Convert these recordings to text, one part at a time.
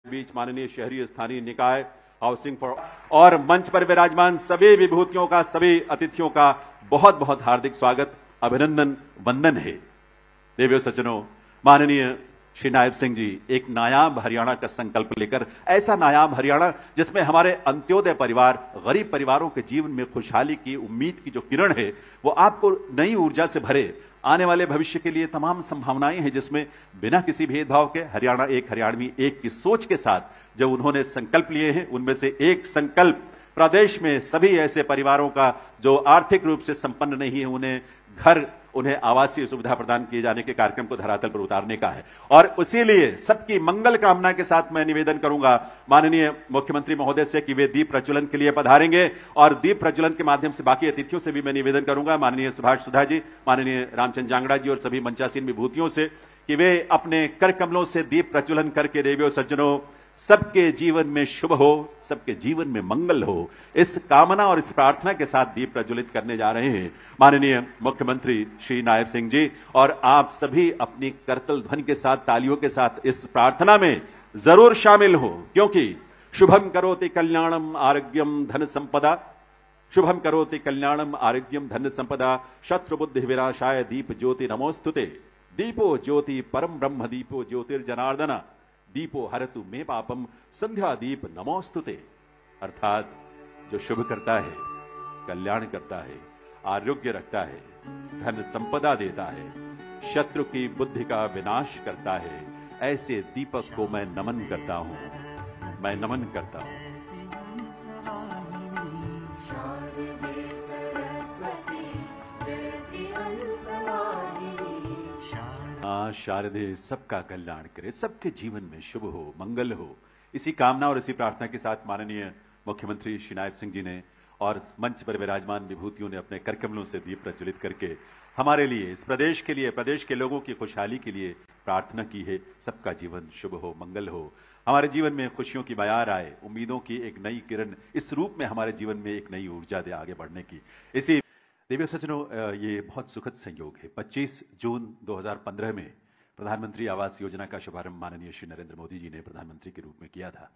बीच माननीय शहरी स्थानीय निकाय हाउसिंग फॉर और मंच पर विराजमान सभी विभूतियों का, सभी अतिथियों का बहुत बहुत हार्दिक स्वागत, अभिनंदन, वंदन है। देवियों सज्जनों, माननीय श्री नायब सिंह जी एक नायाब हरियाणा का संकल्प लेकर, ऐसा नायाब हरियाणा जिसमें हमारे अंत्योदय परिवार, गरीब परिवारों के जीवन में खुशहाली की, उम्मीद की जो किरण है वो आपको नई ऊर्जा से भरे, आने वाले भविष्य के लिए तमाम संभावनाएं हैं, जिसमें बिना किसी भेदभाव के हरियाणा एक, हरियाणवी एक की सोच के साथ जब उन्होंने संकल्प लिए हैं, उनमें से एक संकल्प प्रदेश में सभी ऐसे परिवारों का जो आर्थिक रूप से संपन्न नहीं है, उन्हें घर, उन्हें आवासीय सुविधा प्रदान किए जाने के कार्यक्रम को धरातल पर उतारने का है। और इसीलिए सबकी मंगल कामना के साथ मैं निवेदन करूंगा माननीय मुख्यमंत्री महोदय से कि वे दीप प्रज्वलन के लिए पधारेंगे, और दीप प्रज्वलन के माध्यम से बाकी अतिथियों से भी मैं निवेदन करूंगा, माननीय सुभाष सुधा जी, माननीय रामचंद्र जांगड़ा जी और सभी मंचासीन विभूतियों से, कि वे अपने कर कमलों से दीप प्रज्वलन करके देवियों सज्जनों सबके जीवन में शुभ हो, सबके जीवन में मंगल हो, इस कामना और इस प्रार्थना के साथ दीप प्रज्वलित करने जा रहे हैं माननीय मुख्यमंत्री श्री नायब सिंह जी। और आप सभी अपनी करतल ध्वनि के साथ, तालियों के साथ इस प्रार्थना में जरूर शामिल हो, क्योंकि शुभम करोति कल्याणम आरोग्यम धन संपदा, शुभम करोति कल्याणम आरोग्यम धन संपदा, शत्रु बुद्धि विनाशाय दीप ज्योति नमोस्तुते, दीपो ज्योति परम ब्रह्म दीपो ज्योतिर्जनार्दन, दीपो हरतु में पापम संध्या दीप नमोस्तुते। अर्थात जो शुभ करता है, कल्याण करता है, आरोग्य रखता है, धन संपदा देता है, शत्रु की बुद्धि का विनाश करता है, ऐसे दीपक को मैं नमन करता हूं, मैं नमन करता हूं। शारदे सबका कल्याण करे, सबके जीवन में शुभ हो, मंगल हो, इसी कामना और इसी प्रार्थना के साथ माननीय मुख्यमंत्री श्री नायब सिंह जी ने और मंच पर विराजमान विभूतियों ने अपने करकमलों से दीप प्रज्वलित करके हमारे लिए, इस प्रदेश के लिए, प्रदेश के लोगों की खुशहाली के लिए प्रार्थना की है। सबका जीवन शुभ हो, मंगल हो, हमारे जीवन में खुशियों की बयार आए, उम्मीदों की एक नई किरण इस रूप में हमारे जीवन में एक नई ऊर्जा दे आगे बढ़ने की। इसी देवियों सज्जनों, ये बहुत सुखद संयोग है। 25 जून 2015 में प्रधानमंत्री आवास योजना का शुभारंभ माननीय श्री नरेंद्र मोदी जी ने प्रधानमंत्री के रूप में किया था,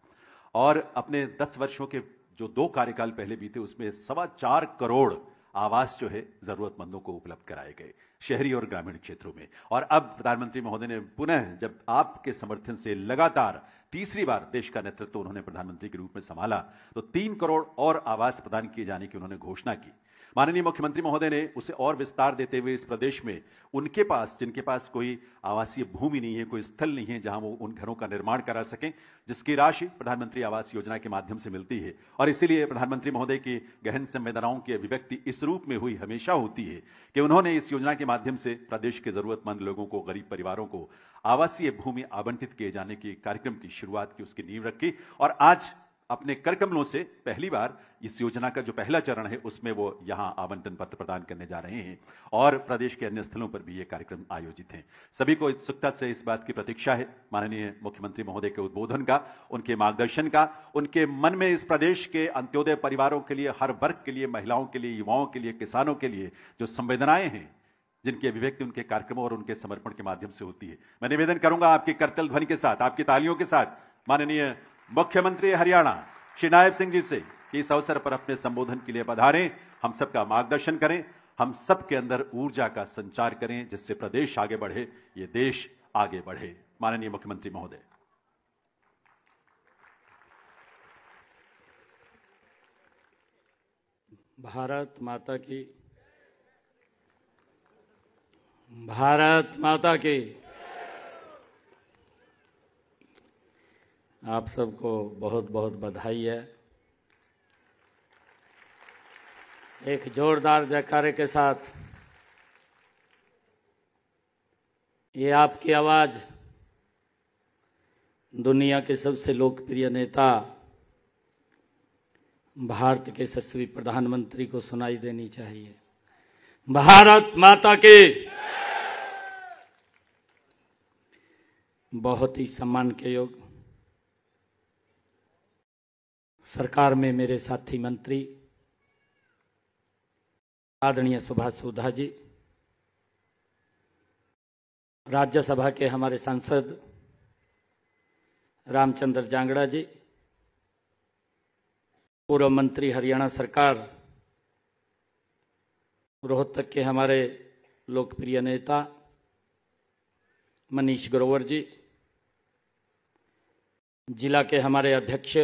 और अपने 10 वर्षों के जो 2 कार्यकाल पहले बीते, उसमें 4.25 करोड़ आवास जो है जरूरतमंदों को उपलब्ध कराए गए, शहरी और ग्रामीण क्षेत्रों में। और अब प्रधानमंत्री महोदय ने पुनः, जब आपके समर्थन से लगातार तीसरी बार देश का नेतृत्व उन्होंने प्रधानमंत्री के रूप में संभाला, तो 3 करोड़ और आवास प्रदान किए जाने की उन्होंने घोषणा की। माननीय मुख्यमंत्री महोदय ने उसे और विस्तार देते हुए इस प्रदेश में उनके पास, जिनके पास कोई आवासीय भूमि नहीं है, कोई स्थल नहीं है जहां वो उन घरों का निर्माण करा सकें, जिसकी राशि प्रधानमंत्री आवास योजना के माध्यम से मिलती है। और इसीलिए प्रधानमंत्री महोदय की गहन संवेदनाओं की अभिव्यक्ति इस रूप में हुई हमेशा होती है कि उन्होंने इस योजना के माध्यम से प्रदेश के जरूरतमंद लोगों को, गरीब परिवारों को आवासीय भूमि आवंटित किए जाने के कार्यक्रम की शुरुआत की, उसकी नींव रखी। और आज अपने करकमलों से पहली बार इस योजना का जो पहला चरण है उसमें वो यहां आवंटन पत्र प्रदान करने जा रहे हैं, और प्रदेश के अन्य स्थलों पर भी ये कार्यक्रम आयोजित हैं। सभी को उत्सुकता से इस बात की प्रतीक्षा है माननीय मुख्यमंत्री महोदय के उद्बोधन का, उनके मार्गदर्शन का, उनके मन में इस प्रदेश के अंत्योदय परिवारों के लिए, हर वर्ग के लिए, महिलाओं के लिए, युवाओं के लिए, किसानों के लिए जो संवेदनाएं हैं, जिनकी अभिव्यक्ति उनके कार्यक्रमों और उनके समर्पण के माध्यम से होती है। मैं निवेदन करूंगा आपकी करतल ध्वनि के साथ, आपकी तालियों के साथ माननीय मुख्यमंत्री हरियाणा श्री नायब सिंह जी से कि इस अवसर पर अपने संबोधन के लिए पधारें, हम सबका मार्गदर्शन करें, हम सबके अंदर ऊर्जा का संचार करें, जिससे प्रदेश आगे बढ़े, ये देश आगे बढ़े। माननीय मुख्यमंत्री महोदय। भारत माता की, भारत माता की। आप सबको बहुत बहुत बधाई है। एक जोरदार जयकारे के साथ ये आपकी आवाज दुनिया के सबसे लोकप्रिय नेता, भारत के यशस्वी प्रधानमंत्री को सुनाई देनी चाहिए। भारत माता की। बहुत ही सम्मान के योग सरकार में मेरे साथी मंत्री आदरणीय सुभाष सुधा जी, राज्यसभा के हमारे सांसद रामचंद्र जांगड़ा जी, पूर्व मंत्री हरियाणा सरकार, रोहतक के हमारे लोकप्रिय नेता मनीष ग्रोवर जी, जिला के हमारे अध्यक्ष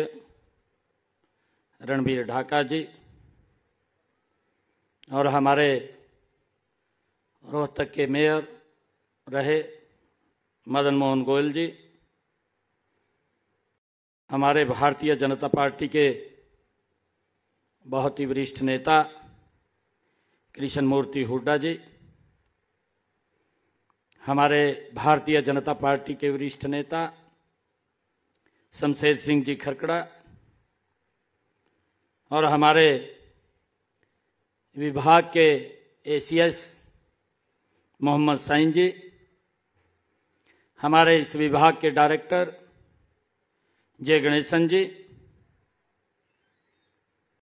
रणबीर ढाका जी और हमारे रोहतक के मेयर रहे मदन मोहन गोयल जी, हमारे भारतीय जनता पार्टी के बहुत ही वरिष्ठ नेता कृष्ण मूर्ति हुड्डा जी, हमारे भारतीय जनता पार्टी के वरिष्ठ नेता शमशेर सिंह जी खरकड़ा और हमारे विभाग के एसीएस मोहम्मद साइन जी, हमारे इस विभाग के डायरेक्टर जय गणेशन जी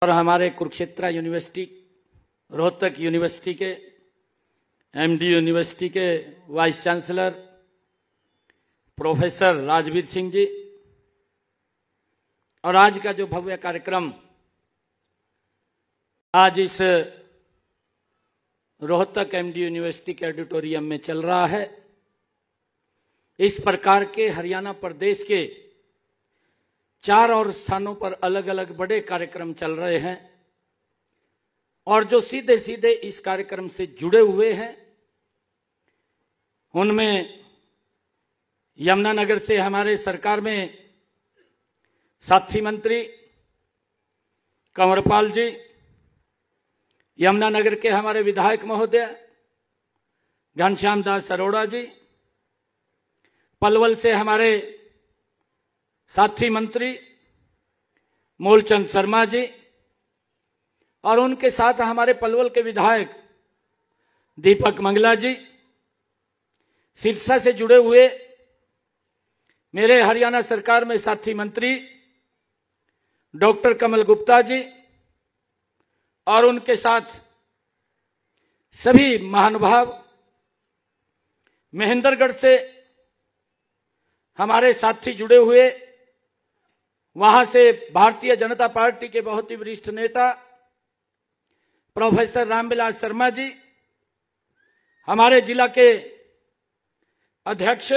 और हमारे कुरुक्षेत्र यूनिवर्सिटी, रोहतक यूनिवर्सिटी के एमडी यूनिवर्सिटी के vice chancellor professor Rajveer Singh ji और आज का जो भव्य कार्यक्रम आज इस रोहतक एमडी यूनिवर्सिटी के ऑडिटोरियम में चल रहा है, इस प्रकार के हरियाणा प्रदेश के 4 और स्थानों पर अलग अलग बड़े कार्यक्रम चल रहे हैं और जो सीधे सीधे इस कार्यक्रम से जुड़े हुए हैं उनमें यमुनानगर से हमारे सरकार में साथी मंत्री कंवरपाल जी, यमुनानगर के हमारे विधायक महोदय घनश्याम दास अरोड़ा जी, पलवल से हमारे साथी मंत्री मूलचंद शर्मा जी और उनके साथ हमारे पलवल के विधायक दीपक मंगला जी, सिरसा से जुड़े हुए मेरे हरियाणा सरकार में साथी मंत्री डॉक्टर कमल गुप्ता जी और उनके साथ सभी महानुभाव, महेंद्रगढ़ से हमारे साथी जुड़े हुए, वहां से भारतीय जनता पार्टी के बहुत ही वरिष्ठ नेता प्रोफेसर रामविलास शर्मा जी, हमारे जिला के अध्यक्ष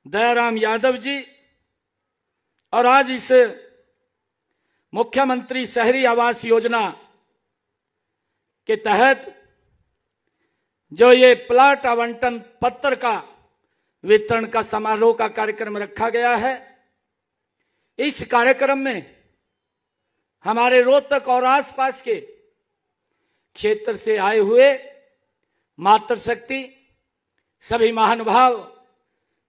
दयाराम यादव जी और आज इस मुख्यमंत्री शहरी आवास योजना के तहत जो ये प्लाट आवंटन पत्र का वितरण का समारोह का कार्यक्रम रखा गया है, इस कार्यक्रम में हमारे रोहतक और आसपास के क्षेत्र से आए हुए मातृशक्ति, सभी महानुभाव,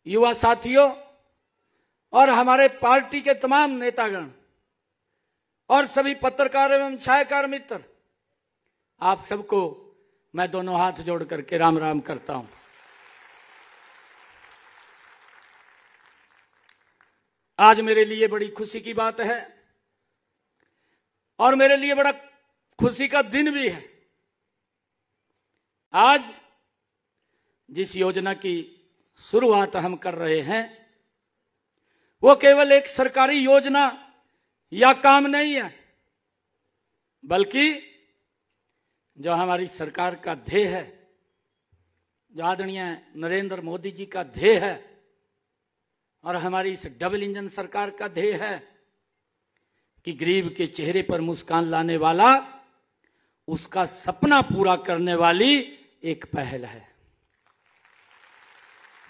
युवा साथियों और हमारे पार्टी के तमाम नेतागण और सभी पत्रकार एवं छायाकार मित्र, आप सबको मैं दोनों हाथ जोड़ करके राम राम करता हूं। आज मेरे लिए बड़ी खुशी की बात है और मेरे लिए बड़ा खुशी का दिन भी है। आज जिस योजना की शुरुआत हम कर रहे हैं वो केवल एक सरकारी योजना या काम नहीं है, बल्कि जो हमारी सरकार का ध्येय है, जो आदरणीय नरेंद्र मोदी जी का ध्येय है और हमारी इस डबल इंजन सरकार का ध्येय है कि गरीब के चेहरे पर मुस्कान लाने वाला, उसका सपना पूरा करने वाली एक पहल है।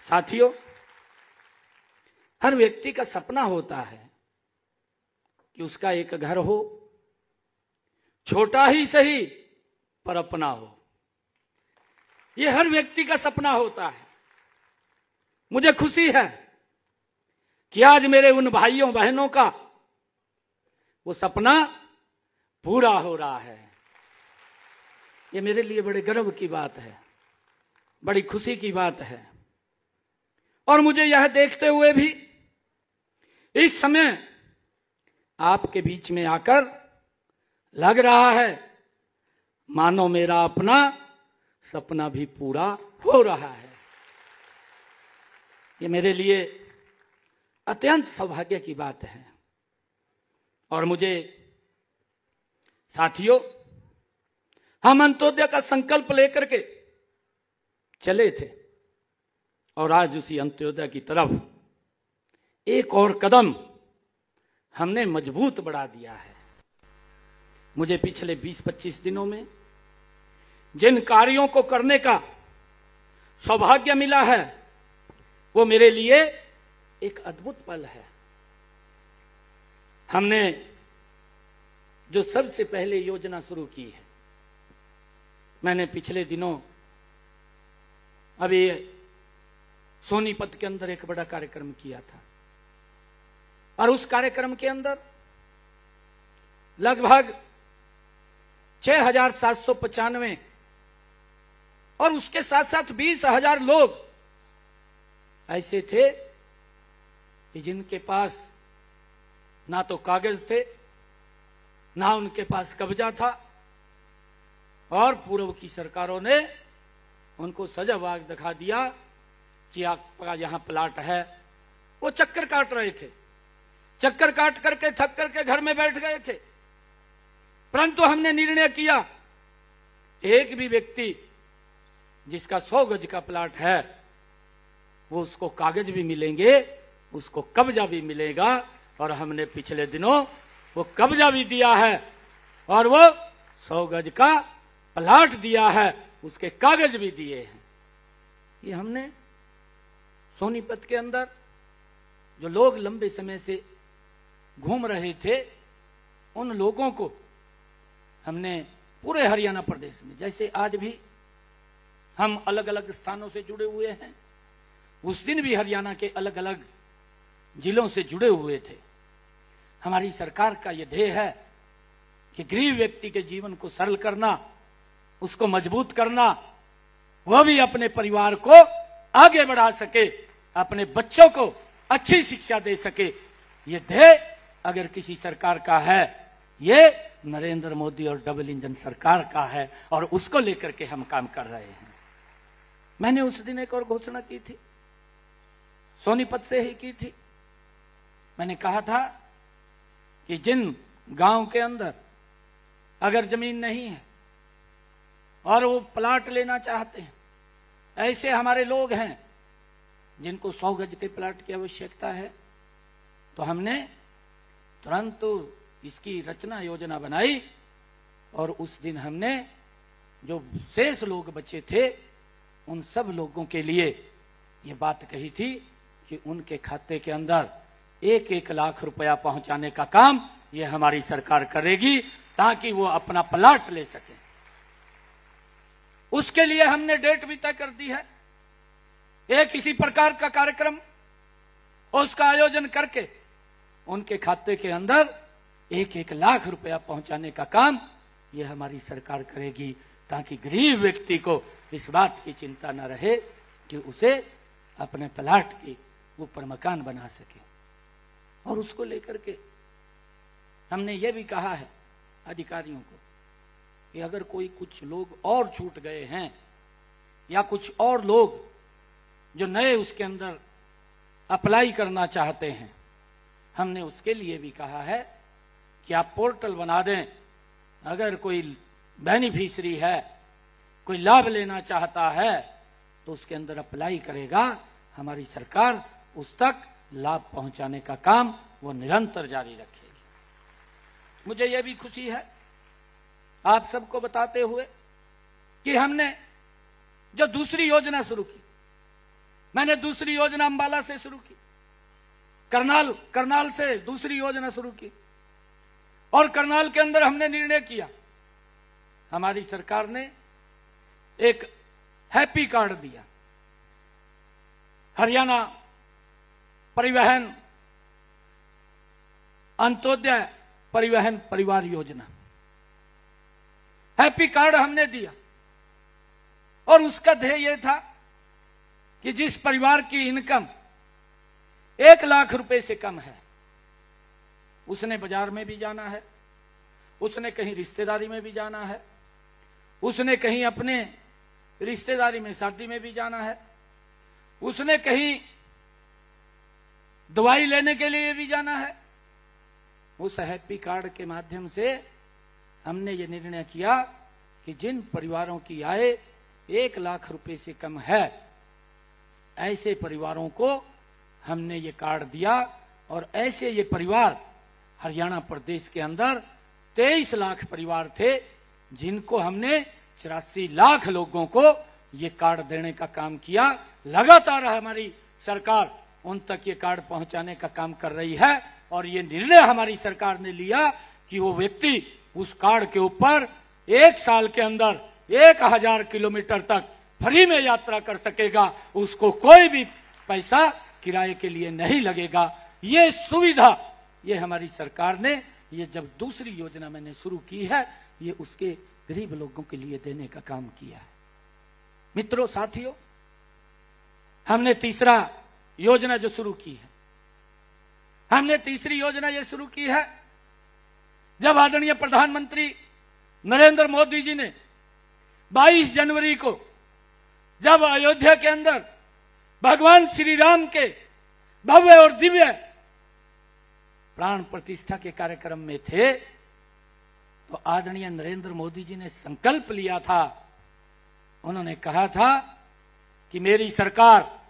साथियों, हर व्यक्ति का सपना होता है कि उसका एक घर हो, छोटा ही सही पर अपना हो। यह हर व्यक्ति का सपना होता है। मुझे खुशी है कि आज मेरे उन भाइयों बहनों का वो सपना पूरा हो रहा है। ये मेरे लिए बड़े गर्व की बात है, बड़ी खुशी की बात है। और मुझे यह देखते हुए भी इस समय आपके बीच में आकर लग रहा है मानो मेरा अपना सपना भी पूरा हो रहा है। ये मेरे लिए अत्यंत सौभाग्य की बात है। और मुझे साथियों, हम अंत्योदय का संकल्प लेकर के चले थे और आज उसी अंत्योदय की तरफ एक और कदम हमने मजबूत बढ़ा दिया है। मुझे पिछले 20-25 दिनों में जिन कार्यों को करने का सौभाग्य मिला है वो मेरे लिए एक अद्भुत पल है। हमने जो सबसे पहले योजना शुरू की है, मैंने पिछले दिनों अभी सोनीपत के अंदर एक बड़ा कार्यक्रम किया था और उस कार्यक्रम के अंदर लगभग 6,795 और उसके साथ साथ 20,000 लोग ऐसे थे कि जिनके पास ना तो कागज थे, ना उनके पास कब्जा था, और पूर्व की सरकारों ने उनको सजावाग दिखा दिया कि आपका यहां प्लाट है। वो चक्कर काट रहे थे, चक्कर काट करके थक करके घर में बैठ गए थे। परंतु हमने निर्णय किया, एक भी व्यक्ति जिसका 100 गज का प्लाट है वो उसको कागज भी मिलेंगे, उसको कब्जा भी मिलेगा। और हमने पिछले दिनों वो कब्जा भी दिया है और वो 100 गज का प्लाट दिया है, उसके कागज भी दिए हैं। ये हमने सोनीपत के अंदर जो लोग लंबे समय से घूम रहे थे, उन लोगों को हमने पूरे हरियाणा प्रदेश में, जैसे आज भी हम अलग अलग स्थानों से जुड़े हुए हैं, उस दिन भी हरियाणा के अलग अलग जिलों से जुड़े हुए थे। हमारी सरकार का यह ध्येय है कि गरीब व्यक्ति के जीवन को सरल करना, उसको मजबूत करना, वह भी अपने परिवार को आगे बढ़ा सके, अपने बच्चों को अच्छी शिक्षा दे सके। ये ध्येय अगर किसी सरकार का है, ये नरेंद्र मोदी और डबल इंजन सरकार का है और उसको लेकर के हम काम कर रहे हैं। मैंने उस दिन एक और घोषणा की थी, सोनीपत से ही की थी। मैंने कहा था कि जिन गांव के अंदर अगर जमीन नहीं है और वो प्लाट लेना चाहते हैं, ऐसे हमारे लोग हैं जिनको 100 गज के प्लाट की आवश्यकता है, तो हमने तुरंत इसकी रचना योजना बनाई और उस दिन हमने जो शेष लोग बचे थे उन सब लोगों के लिए ये बात कही थी कि उनके खाते के अंदर 1-1 लाख रुपया पहुंचाने का काम ये हमारी सरकार करेगी ताकि वो अपना प्लाट ले सके। उसके लिए हमने डेट भी तय कर दी है। एक इसी प्रकार का कार्यक्रम और उसका आयोजन करके उनके खाते के अंदर 1-1 लाख रुपया पहुंचाने का काम ये हमारी सरकार करेगी ताकि गरीब व्यक्ति को इस बात की चिंता न रहे कि उसे अपने प्लाट के ऊपर मकान बना सके। और उसको लेकर के हमने ये भी कहा है अधिकारियों को कि अगर कोई कुछ लोग और छूट गए हैं या कुछ और लोग जो नए उसके अंदर अप्लाई करना चाहते हैं, हमने उसके लिए भी कहा है कि आप पोर्टल बना दें। अगर कोई बेनिफिशियरी है, कोई लाभ लेना चाहता है तो उसके अंदर अप्लाई करेगा, हमारी सरकार उस तक लाभ पहुंचाने का काम वो निरंतर जारी रखेगी। मुझे यह भी खुशी है आप सबको बताते हुए कि हमने जो दूसरी योजना शुरू की, मैंने दूसरी योजना अंबाला से शुरू की, करनाल से दूसरी योजना शुरू की और करनाल के अंदर हमने निर्णय किया, हमारी सरकार ने एक हैप्पी कार्ड दिया, हरियाणा परिवहन अंत्योदय परिवहन परिवार योजना, हैप्पी कार्ड हमने दिया। और उसका ध्येय यह था कि जिस परिवार की इनकम 1 लाख रुपए से कम है, उसने बाजार में भी जाना है, उसने कहीं रिश्तेदारी में भी जाना है, उसने कहीं अपने रिश्तेदारी में शादी में भी जाना है, उसने कहीं दवाई लेने के लिए भी जाना है। उस हैप्पी कार्ड के माध्यम से हमने ये निर्णय किया कि जिन परिवारों की आय 1 लाख रुपए से कम है, ऐसे परिवारों को हमने ये कार्ड दिया। और ऐसे ये परिवार हरियाणा प्रदेश के अंदर 23 लाख परिवार थे, जिनको हमने 84 लाख लोगों को ये कार्ड देने का काम किया। लगातार हमारी सरकार उन तक ये कार्ड पहुंचाने का काम कर रही है। और ये निर्णय हमारी सरकार ने लिया कि वो व्यक्ति उस कार्ड के ऊपर 1 साल के अंदर 1000 किलोमीटर तक फ्री में यात्रा कर सकेगा, उसको कोई भी पैसा किराए के लिए नहीं लगेगा। ये सुविधा ये हमारी सरकार ने, ये जब दूसरी योजना मैंने शुरू की है, ये उसके गरीब लोगों के लिए देने का काम किया है। मित्रों, साथियों, हमने तीसरा योजना जो शुरू की है, हमने तीसरी योजना ये शुरू की है जब आदरणीय प्रधानमंत्री नरेंद्र मोदी जी ने 22 जनवरी को जब अयोध्या के अंदर भगवान श्री राम के भव्य और दिव्य प्राण प्रतिष्ठा के कार्यक्रम में थे, तो आदरणीय नरेंद्र मोदी जी ने संकल्प लिया था। उन्होंने कहा था कि मेरी सरकार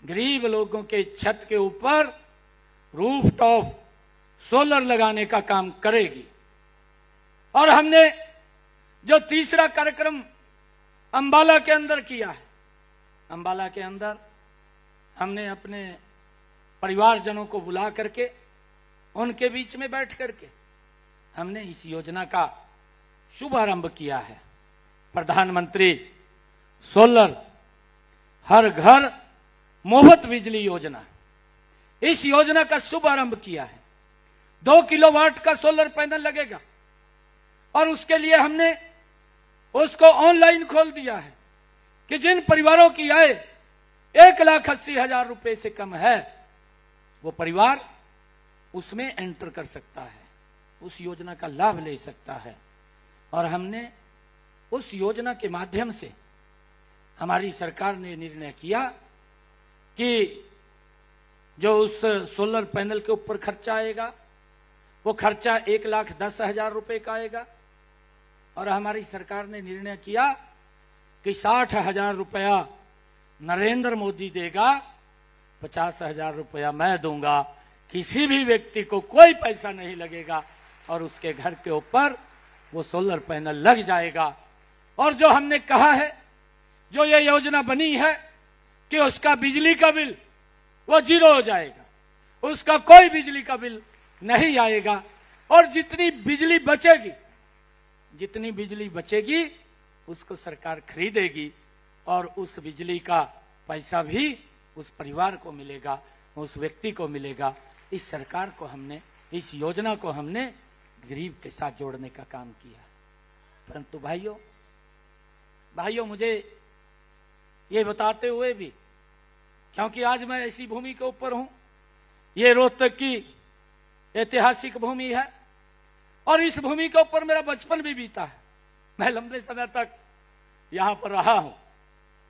गरीब लोगों के छत के ऊपर रूफटॉप सोलर लगाने का काम करेगी। और हमने जो तीसरा कार्यक्रम अंबाला के अंदर किया है, अंबाला के अंदर हमने अपने परिवारजनों को बुला करके उनके बीच में बैठ करके हमने इस योजना का शुभारंभ किया है। प्रधानमंत्री सोलर हर घर मुफ्त बिजली योजना, इस योजना का शुभारंभ किया है। 2 किलोवाट का सोलर पैनल लगेगा और उसके लिए हमने उसको ऑनलाइन खोल दिया है कि जिन परिवारों की आय 1,80,000 रुपए से कम है, वो परिवार उसमें एंटर कर सकता है, उस योजना का लाभ ले सकता है। और हमने उस योजना के माध्यम से हमारी सरकार ने निर्णय किया कि जो उस सोलर पैनल के ऊपर खर्चा आएगा, वो खर्चा 1,10,000 रुपए का आएगा। और हमारी सरकार ने निर्णय किया कि 60,000 रुपया नरेंद्र मोदी देगा, 50,000 रुपया मैं दूंगा। किसी भी व्यक्ति को कोई पैसा नहीं लगेगा और उसके घर के ऊपर वो सोलर पैनल लग जाएगा। और जो हमने कहा है, जो ये योजना बनी है कि उसका बिजली का बिल वो 0 हो जाएगा, उसका कोई बिजली का बिल नहीं आएगा। और जितनी बिजली बचेगी उसको सरकार खरीदेगी और उस बिजली का पैसा भी उस परिवार को मिलेगा, उस व्यक्ति को मिलेगा। इस सरकार को हमने, इस योजना को हमने गरीब के साथ जोड़ने का काम किया। परंतु भाइयों, मुझे ये बताते हुए भी, क्योंकि आज मैं ऐसी भूमि के ऊपर हूं, ये रोहतक की ऐतिहासिक भूमि है और इस भूमि के ऊपर मेरा बचपन भी बीता है। मैं लंबे समय तक यहां पर रहा हूं,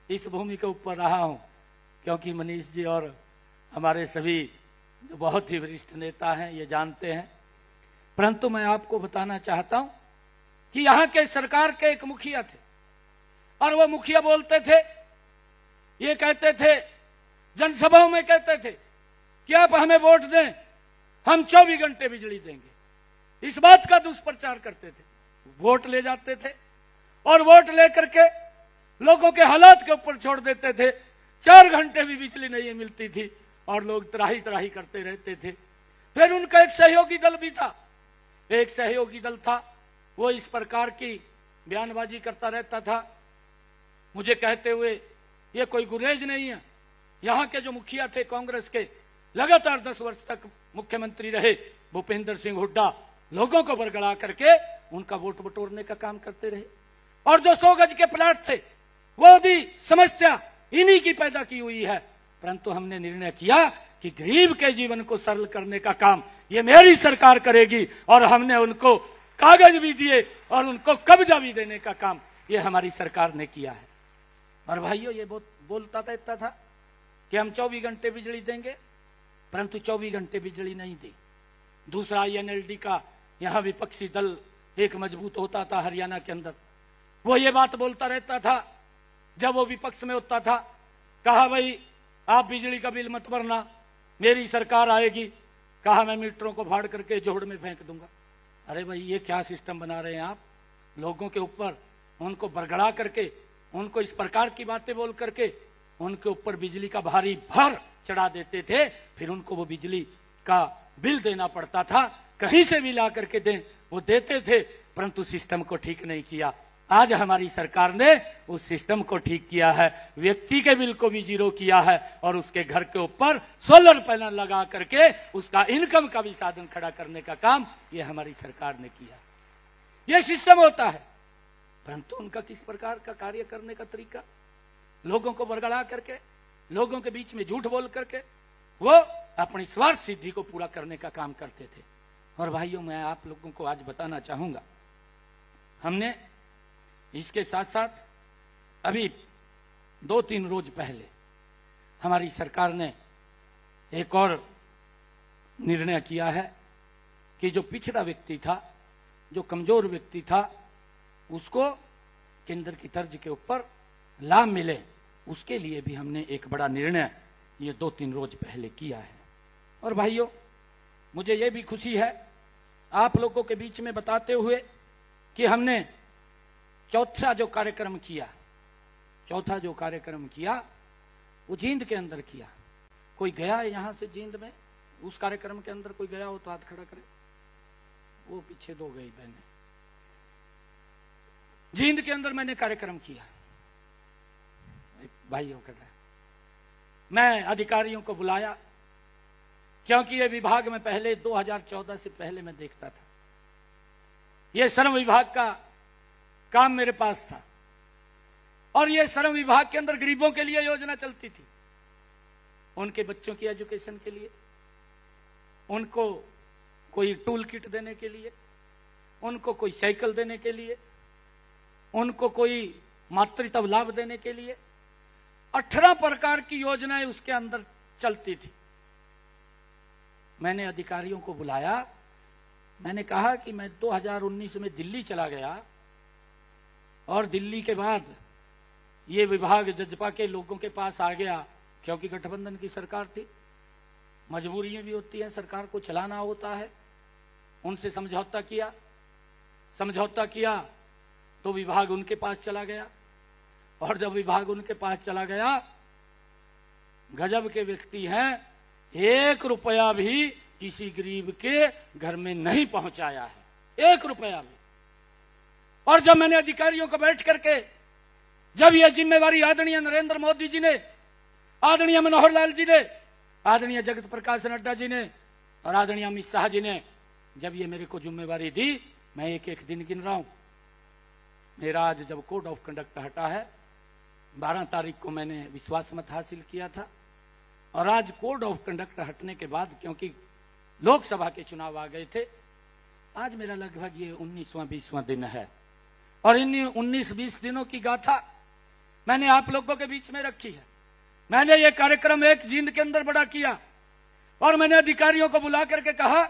इस भूमि के ऊपर रहा हूं, क्योंकि मनीष जी और हमारे सभी जो बहुत ही वरिष्ठ नेता हैं ये जानते हैं। परंतु मैं आपको बताना चाहता हूं कि यहां के सरकार के एक मुखिया थे और वो मुखिया बोलते थे, ये कहते थे, जनसभाओं में कहते थे कि आप हमें वोट दें, हम 24 घंटे बिजली देंगे। इस बात का दुष्प्रचार करते थे। वोट ले जाते थे और वोट लेकर के लोगों के हालात के ऊपर छोड़ देते थे। 4 घंटे भी बिजली नहीं मिलती थी और लोग त्राही करते रहते थे। फिर उनका एक सहयोगी दल भी था, एक सहयोगी दल था, वो इस प्रकार की बयानबाजी करता रहता था, मुझे कहते हुए ये कोई गुरेज नहीं है। यहाँ के जो मुखिया थे कांग्रेस के, लगातार 10 वर्ष तक मुख्यमंत्री रहे भूपेंद्र सिंह हुड्डा, लोगों को बरगला करके उनका वोट बटोरने का काम करते रहे। और जो 100 गज के प्लाट थे वो भी समस्या इन्हीं की पैदा की हुई है। परंतु हमने निर्णय किया कि गरीब के जीवन को सरल करने का काम ये मेरी सरकार करेगी और हमने उनको कागज भी दिए और उनको कब्जा भी देने का काम ये हमारी सरकार ने किया है। और भाइयों, ये बोलता था कि हम 24 घंटे बिजली देंगे, परंतु 24 घंटे बिजली नहीं दी। दूसरा INLD का यहां विपक्षी दल एक मजबूत होता था हरियाणा के अंदर, वो ये बात बोलता रहता था जब वो विपक्ष में होता था, कहा भाई आप बिजली का बिल मत भरना, मेरी सरकार आएगी, कहा मैं मीटरों को फाड़ करके जोड़ में फेंक दूंगा। अरे भाई ये क्या सिस्टम बना रहे हैं आप, लोगों के ऊपर उनको बरगड़ा करके, उनको इस प्रकार की बातें बोल करके उनके ऊपर बिजली का भारी भार चढ़ा देते थे, फिर उनको वो बिजली का बिल देना पड़ता था, कहीं से भी ला करके दें वो देते थे, परंतु सिस्टम को ठीक नहीं किया। आज हमारी सरकार ने उस सिस्टम को ठीक किया है, व्यक्ति के बिल को भी जीरो किया है और उसके घर के ऊपर सोलर पैनल लगा करके उसका इनकम का भी साधन खड़ा करने का काम ये हमारी सरकार ने किया। ये सिस्टम होता है, परंतु उनका किस प्रकार का कार्य करने का तरीका, लोगों को बरगड़ा करके, लोगों के बीच में झूठ बोल करके वो अपनी स्वार्थ सिद्धि को पूरा करने का काम करते थे। और भाइयों मैं आप लोगों को आज बताना चाहूंगा, हमने इसके साथ साथ अभी 2-3 रोज पहले हमारी सरकार ने एक और निर्णय किया है कि जो पिछड़ा व्यक्ति था, जो कमजोर व्यक्ति था, उसको केंद्र की तर्ज के ऊपर लाभ मिले, उसके लिए भी हमने एक बड़ा निर्णय ये 2-3 रोज पहले किया है। और भाइयों मुझे ये भी खुशी है आप लोगों के बीच में बताते हुए कि हमने चौथा जो कार्यक्रम किया वो जींद के अंदर किया। कोई गया है यहां से जींद में, उस कार्यक्रम के अंदर कोई गया हो तो हाथ खड़ा करे। वो पीछे 2 गई बहने। जींद के अंदर मैंने कार्यक्रम किया, भाइयों कर रहा है, मैं अधिकारियों को बुलाया क्योंकि ये विभाग में पहले 2014 से पहले मैं देखता था, ये श्रम विभाग का काम मेरे पास था और ये श्रम विभाग के अंदर गरीबों के लिए योजना चलती थी, उनके बच्चों की एजुकेशन के लिए, उनको कोई टूल किट देने के लिए, उनको कोई साइकिल देने के लिए, उनको कोई मातृत्व लाभ देने के लिए 18 प्रकार की योजनाएं उसके अंदर चलती थी। मैंने अधिकारियों को बुलाया, मैंने कहा कि मैं 2019 में दिल्ली चला गया और दिल्ली के बाद ये विभाग जजपा के लोगों के पास आ गया क्योंकि गठबंधन की सरकार थी, मजबूरियां भी होती हैं, सरकार को चलाना होता है। उनसे समझौता किया तो विभाग उनके पास चला गया और जब विभाग उनके पास चला गया, गजब के व्यक्ति हैं, 1 रुपया भी किसी गरीब के घर में नहीं पहुंचाया है, 1 रुपया भी। और जब मैंने अधिकारियों को बैठ करके जब यह जिम्मेवारी आदरणीय नरेंद्र मोदी जी ने, आदरणीय मनोहर लाल जी ने, आदरणीय जगत प्रकाश नड्डा जी ने और आदरणीय अमित शाह जी ने जब ये मेरे को जिम्मेवारी दी, मैं एक दिन गिन रहा हूं। मेरा आज जब कोड ऑफ कंडक्ट हटा है, 12 तारीख को मैंने विश्वास मत हासिल किया था और आज कोड ऑफ कंडक्ट हटने के बाद, क्योंकि लोकसभा के चुनाव आ गए थे, आज मेरा लगभग ये 19वां-20वां दिन है और इन 19-20 दिनों की गाथा मैंने आप लोगों के बीच में रखी है। मैंने ये कार्यक्रम एक जींद के अंदर बड़ा किया और मैंने अधिकारियों को बुला करके कहा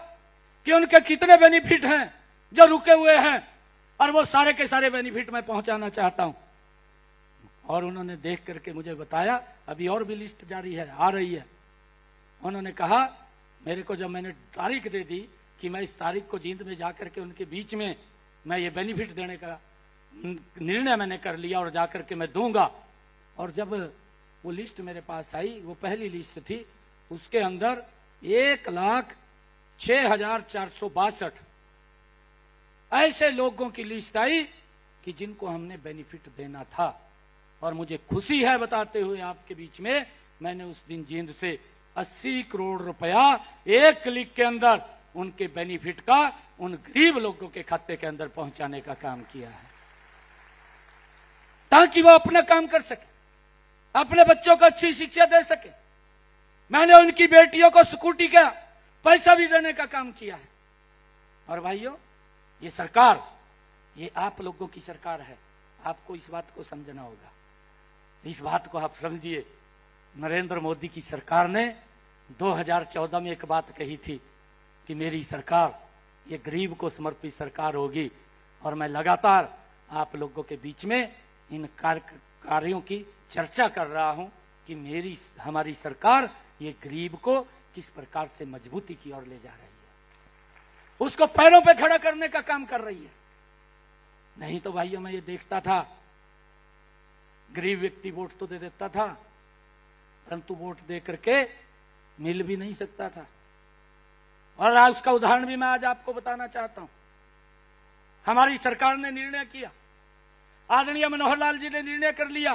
कि उनके कितने बेनिफिट हैं जो रुके हुए हैं और वो सारे के सारे बेनिफिट मैं पहुंचाना चाहता हूं। और उन्होंने देख करके मुझे बताया अभी और भी लिस्ट जारी है, आ रही है। उन्होंने कहा मेरे को, जब मैंने तारीख दे दी कि मैं इस तारीख को जींद में जाकर के उनके बीच में मैं ये बेनिफिट देने का निर्णय मैंने कर लिया और जाकर के मैं दूंगा। और जब वो लिस्ट मेरे पास आई, वो पहली लिस्ट थी, उसके अंदर 1,06,462 ऐसे लोगों की लिस्ट आई कि जिनको हमने बेनिफिट देना था। और मुझे खुशी है बताते हुए आपके बीच में, मैंने उस दिन जींद से 80 करोड़ रुपया 1 क्लिक के अंदर उनके बेनिफिट का उन गरीब लोगों के खाते के अंदर पहुंचाने का काम किया है, ताकि वो अपना काम कर सके, अपने बच्चों को अच्छी शिक्षा दे सके। मैंने उनकी बेटियों को स्कूटी का पैसा भी देने का काम किया है। और भाइयों, ये सरकार, ये आप लोगों की सरकार है, आपको इस बात को समझना होगा, इस बात को आप समझिए। नरेंद्र मोदी की सरकार ने 2014 में एक बात कही थी कि मेरी सरकार ये गरीब को समर्पित सरकार होगी, और मैं लगातार आप लोगों के बीच में इन कार्यों की चर्चा कर रहा हूं कि हमारी सरकार ये गरीब को किस प्रकार से मजबूती की ओर ले जा रही है, उसको पैरों पे खड़ा करने का काम कर रही है। नहीं तो भाइयों, मैं ये देखता था गरीब व्यक्ति वोट तो दे देता था, परंतु वोट दे करके मिल भी नहीं सकता था। और आज उसका उदाहरण भी मैं आज आपको बताना चाहता हूं। हमारी सरकार ने निर्णय किया, आदरणीय मनोहर लाल जी ने निर्णय कर लिया,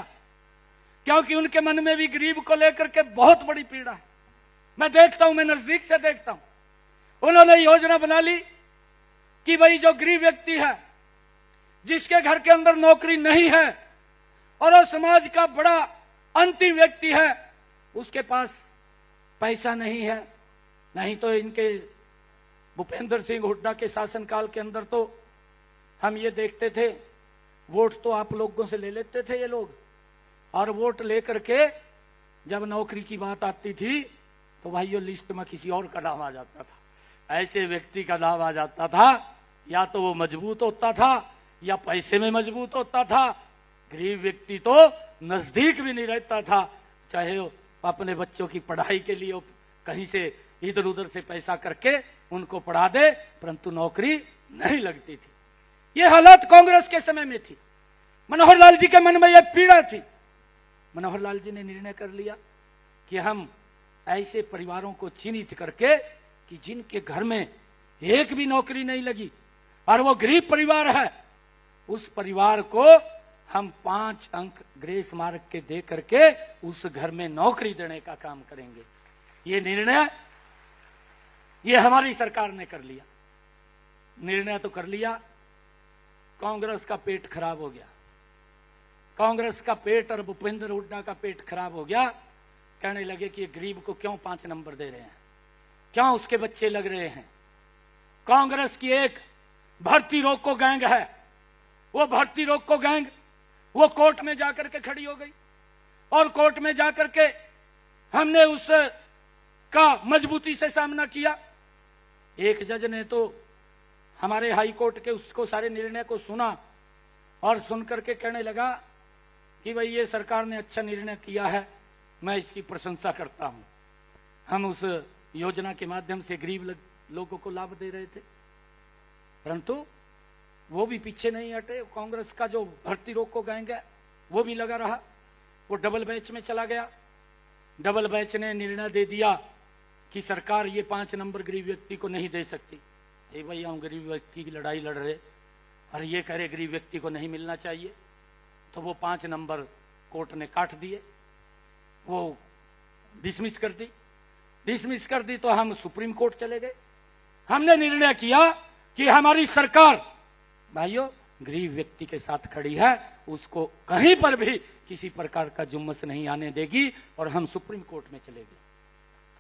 क्योंकि उनके मन में भी गरीब को लेकर के बहुत बड़ी पीड़ा है। मैं देखता हूं, मैं नजदीक से देखता हूं। उन्होंने योजना बना ली कि भाई जो गरीब व्यक्ति है, जिसके घर के अंदर नौकरी नहीं है और वो समाज का बड़ा अंतिम व्यक्ति है, उसके पास पैसा नहीं है। नहीं तो इनके भूपेंद्र सिंह हुड्डा के शासनकाल के अंदर तो हम ये देखते थे, वोट तो आप लोगों से ले लेते थे ये लोग, और वोट लेकर के जब नौकरी की बात आती थी तो भाइयों लिस्ट में किसी और का नाम आ जाता था। ऐसे व्यक्ति का नाम आ जाता था, या तो वो मजबूत होता था या पैसे में मजबूत होता था। गरीब व्यक्ति तो नजदीक भी नहीं रहता था, चाहे वो अपने बच्चों की पढ़ाई के लिए कहीं से इधर उधर से पैसा करके उनको पढ़ा दे, परंतु नौकरी नहीं लगती थी। ये हालत कांग्रेस के समय में थी। मनोहर लाल जी के मन में यह पीड़ा थी। मनोहर लाल जी ने निर्णय कर लिया कि हम ऐसे परिवारों को चिन्हित करके कि जिनके घर में एक भी नौकरी नहीं लगी और वो गरीब परिवार है, उस परिवार को हम 5 अंक ग्रेस मार्क के दे करके उस घर में नौकरी देने का काम करेंगे। ये निर्णय ये हमारी सरकार ने कर लिया। निर्णय तो कर लिया, कांग्रेस का पेट खराब हो गया। कांग्रेस का पेट और भूपेंद्र हुड्डा का पेट खराब हो गया। कहने लगे कि गरीब को क्यों 5 नंबर दे रहे हैं, क्यों उसके बच्चे लग रहे हैं। कांग्रेस की एक भर्ती रोको गैंग है, वो भर्ती रोको गैंग वो कोर्ट में जाकर के खड़ी हो गई, और कोर्ट में जाकर के हमने उसका मजबूती से सामना किया। एक जज ने तो हमारे हाई कोर्ट के उसको सारे निर्णय को सुना और सुनकर के कहने लगा कि भाई ये सरकार ने अच्छा निर्णय किया है, मैं इसकी प्रशंसा करता हूं। हम उस योजना के माध्यम से गरीब लोगों को लाभ दे रहे थे, परंतु वो भी पीछे नहीं हटे। कांग्रेस का जो भर्ती रोको गैंग है वो भी लगा रहा, वो डबल बैच में चला गया। डबल बैच ने निर्णय दे दिया कि सरकार ये 5 नंबर गरीब व्यक्ति को नहीं दे सकती। ये भाई हम गरीब व्यक्ति की लड़ाई लड़ रहे और ये कह रहे गरीब व्यक्ति को नहीं मिलना चाहिए, तो वो 5 नंबर कोर्ट ने काट दिए, वो डिसमिस कर दी। डिसमिस कर दी तो हम सुप्रीम कोर्ट चले गए। हमने निर्णय किया कि हमारी सरकार भाइयों गरीब व्यक्ति के साथ खड़ी है, उसको कहीं पर भी किसी प्रकार का जुम्मस नहीं आने देगी, और हम सुप्रीम कोर्ट में चले गए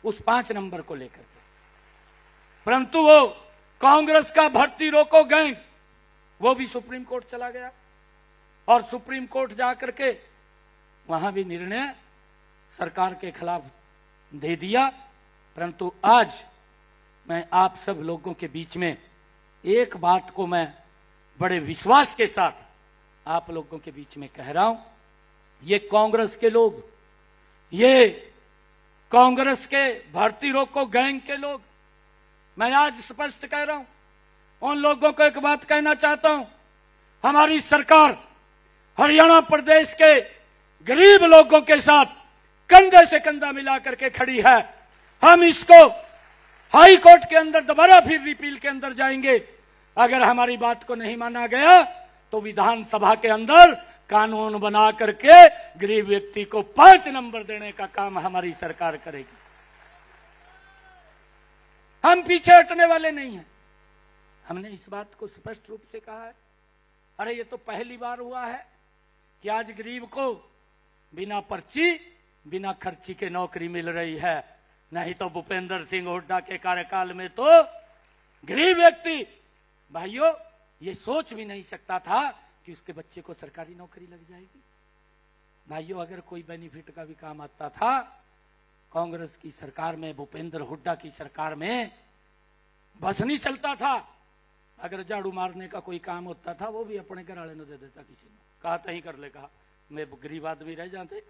उस 5 नंबर को लेकर के। परंतु वो कांग्रेस का भर्ती रोको गैंग वो भी सुप्रीम कोर्ट चला गया, और सुप्रीम कोर्ट जाकर के वहां भी निर्णय सरकार के खिलाफ दे दिया। परंतु आज मैं आप सब लोगों के बीच में एक बात को मैं बड़े विश्वास के साथ आप लोगों के बीच में कह रहा हूं, ये कांग्रेस के लोग, ये कांग्रेस के भर्ती रोको गैंग के लोग, मैं आज स्पष्ट कह रहा हूं, उन लोगों को एक बात कहना चाहता हूं, हमारी सरकार हरियाणा प्रदेश के गरीब लोगों के साथ कंधे से कंधा मिला करके खड़ी है। हम इसको हाई कोर्ट के अंदर दोबारा फिर रिपील के अंदर जाएंगे। अगर हमारी बात को नहीं माना गया तो विधानसभा के अंदर कानून बना करके गरीब व्यक्ति को 5 नंबर देने का काम हमारी सरकार करेगी। हम पीछे हटने वाले नहीं हैं। हमने इस बात को स्पष्ट रूप से कहा है। अरे ये तो पहली बार हुआ है कि आज गरीब को बिना पर्ची बिना खर्ची के नौकरी मिल रही है। नहीं तो भूपेंद्र सिंह हुड्डा के कार्यकाल में तो गरीब व्यक्ति भाइयों ये सोच भी नहीं सकता था कि उसके बच्चे को सरकारी नौकरी लग जाएगी। भाइयों अगर कोई बेनिफिट का भी काम आता था कांग्रेस की सरकार में, भूपेंद्र हुड्डा की सरकार में बस नहीं चलता था। अगर झाड़ू मारने का कोई काम होता था वो भी अपने घर वाले ने दे देता, किसी ने कहा तही कर ले, कहा मैं गरीब आदमी रह जाते।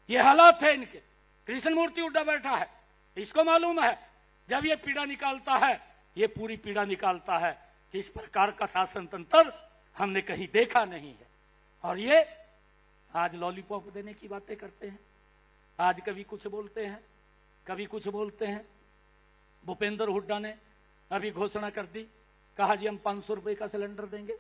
ये हालात थे इनके। कृष्ण मूर्ति हुड्डा बैठा है, इसको मालूम है जब ये पीड़ा निकालता है, ये पूरी पीड़ा निकालता है कि इस प्रकार का शासन तंत्र हमने कहीं देखा नहीं है। और ये आज लॉलीपॉप देने की बातें करते हैं, आज कभी कुछ बोलते हैं, कभी कुछ बोलते हैं। भूपेंद्र हुड्डा ने अभी घोषणा कर दी, कहा जी हम 500 रुपए का सिलेंडर देंगे।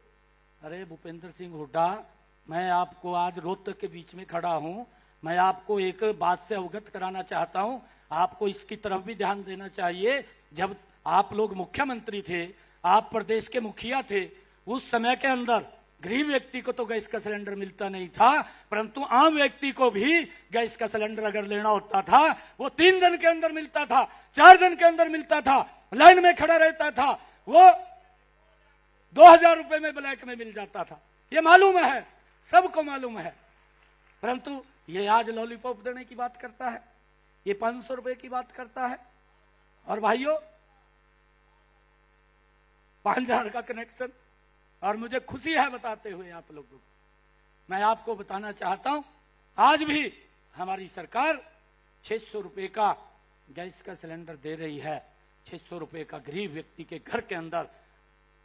अरे भूपेंद्र सिंह हुड्डा, मैं आपको आज रोहतक के बीच में खड़ा हूं, मैं आपको एक बात से अवगत कराना चाहता हूं, आपको इसकी तरफ भी ध्यान देना चाहिए। जब आप लोग मुख्यमंत्री थे, आप प्रदेश के मुखिया थे, उस समय के अंदर गरीब व्यक्ति को तो गैस का सिलेंडर मिलता नहीं था, परंतु आम व्यक्ति को भी गैस का सिलेंडर अगर लेना होता था वो 3 दिन के अंदर मिलता था, 4 दिन के अंदर मिलता था, लाइन में खड़ा रहता था, वो 2000 रुपए में ब्लैक में मिल जाता था। ये मालूम है, सबको मालूम है। परंतु ये आज लॉलीपॉप देने की बात करता है, ये 500 रुपए की बात करता है। और भाइयों 5000 का कनेक्शन, और मुझे खुशी है बताते हुए आप लोगों को, मैं आपको बताना चाहता हूं आज भी हमारी सरकार 600 रुपए का गैस का सिलेंडर दे रही है। 600 रुपए का गरीब व्यक्ति के घर के अंदर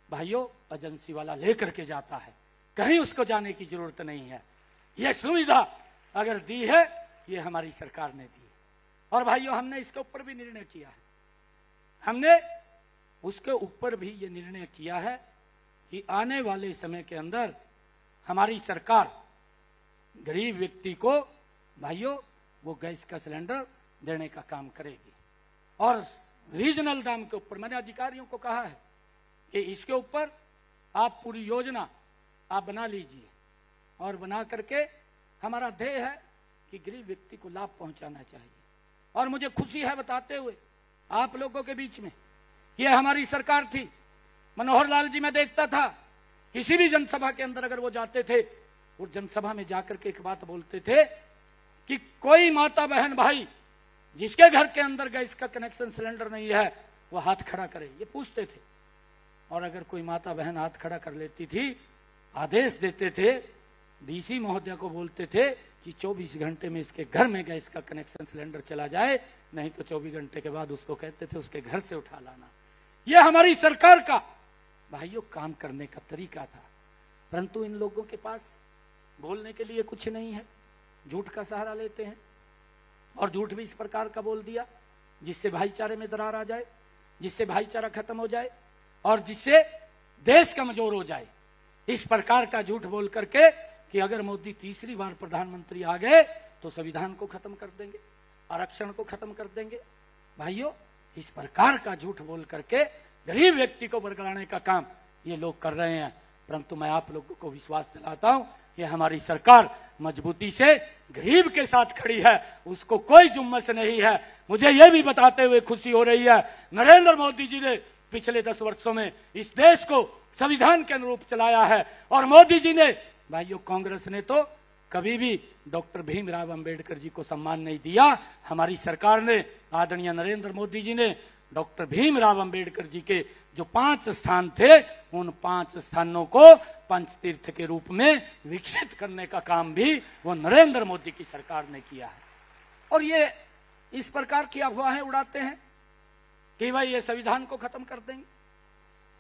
भाइयों एजेंसी वाला लेकर के जाता है, कहीं उसको जाने की जरूरत नहीं है। यह सुविधा अगर दी है, ये हमारी सरकार ने दी है। और भाइयों हमने इसके ऊपर भी निर्णय किया है, हमने उसके ऊपर भी ये निर्णय किया है कि आने वाले समय के अंदर हमारी सरकार गरीब व्यक्ति को भाइयों वो गैस का सिलेंडर देने का काम करेगी। और रीजनल दाम के ऊपर मैंने अधिकारियों को कहा है कि इसके ऊपर आप पूरी योजना आप बना लीजिए, और बना करके हमारा ध्येय है कि गरीब व्यक्ति को लाभ पहुंचाना चाहिए। और मुझे खुशी है बताते हुए आप लोगों के बीच में कि यह हमारी सरकार थी। मनोहर लाल जी मैं देखता था किसी भी जनसभा के अंदर अगर वो जाते थे, और जनसभा में जाकर के एक बात बोलते थे कि कोई माता बहन भाई जिसके घर के अंदर गैस का कनेक्शन सिलेंडर नहीं है वो हाथ खड़ा करे, ये पूछते थे। और अगर कोई माता बहन हाथ खड़ा कर लेती थी, आदेश देते थे, डीसी महोदया को बोलते थे कि 24 घंटे में इसके घर में गैस का कनेक्शन सिलेंडर चला जाए, नहीं तो 24 घंटे के बाद उसको कहते थे उसके घर से उठा लाना। यह हमारी सरकार का भाइयों काम करने का तरीका था। परंतु इन लोगों के पास बोलने के लिए कुछ नहीं है, झूठ का सहारा लेते हैं, और झूठ भी इस प्रकार का बोल दिया जिससे भाईचारे में दरार आ जाए, जिससे भाईचारा खत्म हो जाए, और जिससे देश कमजोर हो जाए। इस प्रकार का झूठ बोल करके कि अगर मोदी तीसरी बार प्रधानमंत्री आ गए तो संविधान को खत्म कर देंगे, आरक्षण को खत्म कर देंगे। भाइयों इस प्रकार का झूठ बोल करके गरीब व्यक्ति को बरगलाने का काम ये लोग कर रहे हैं। परंतु मैं आप लोगों को विश्वास दिलाता हूं कि हमारी सरकार मजबूती से गरीब के साथ खड़ी है, उसको कोई जुम्मस नहीं है। मुझे यह भी बताते हुए खुशी हो रही है, नरेंद्र मोदी जी ने पिछले 10 वर्षों में इस देश को संविधान के अनुरूप चलाया है। और मोदी जी ने भाइयों, कांग्रेस ने तो कभी भी डॉक्टर भीमराव अंबेडकर जी को सम्मान नहीं दिया। हमारी सरकार ने, आदरणीय नरेंद्र मोदी जी ने डॉक्टर भीमराव अंबेडकर जी के जो 5 स्थान थे, उन 5 स्थानों को पंचतीर्थ के रूप में विकसित करने का काम भी वो नरेंद्र मोदी की सरकार ने किया है। और ये इस प्रकार की अफवाहें उड़ाते हैं कि भाई ये संविधान को खत्म कर देंगे।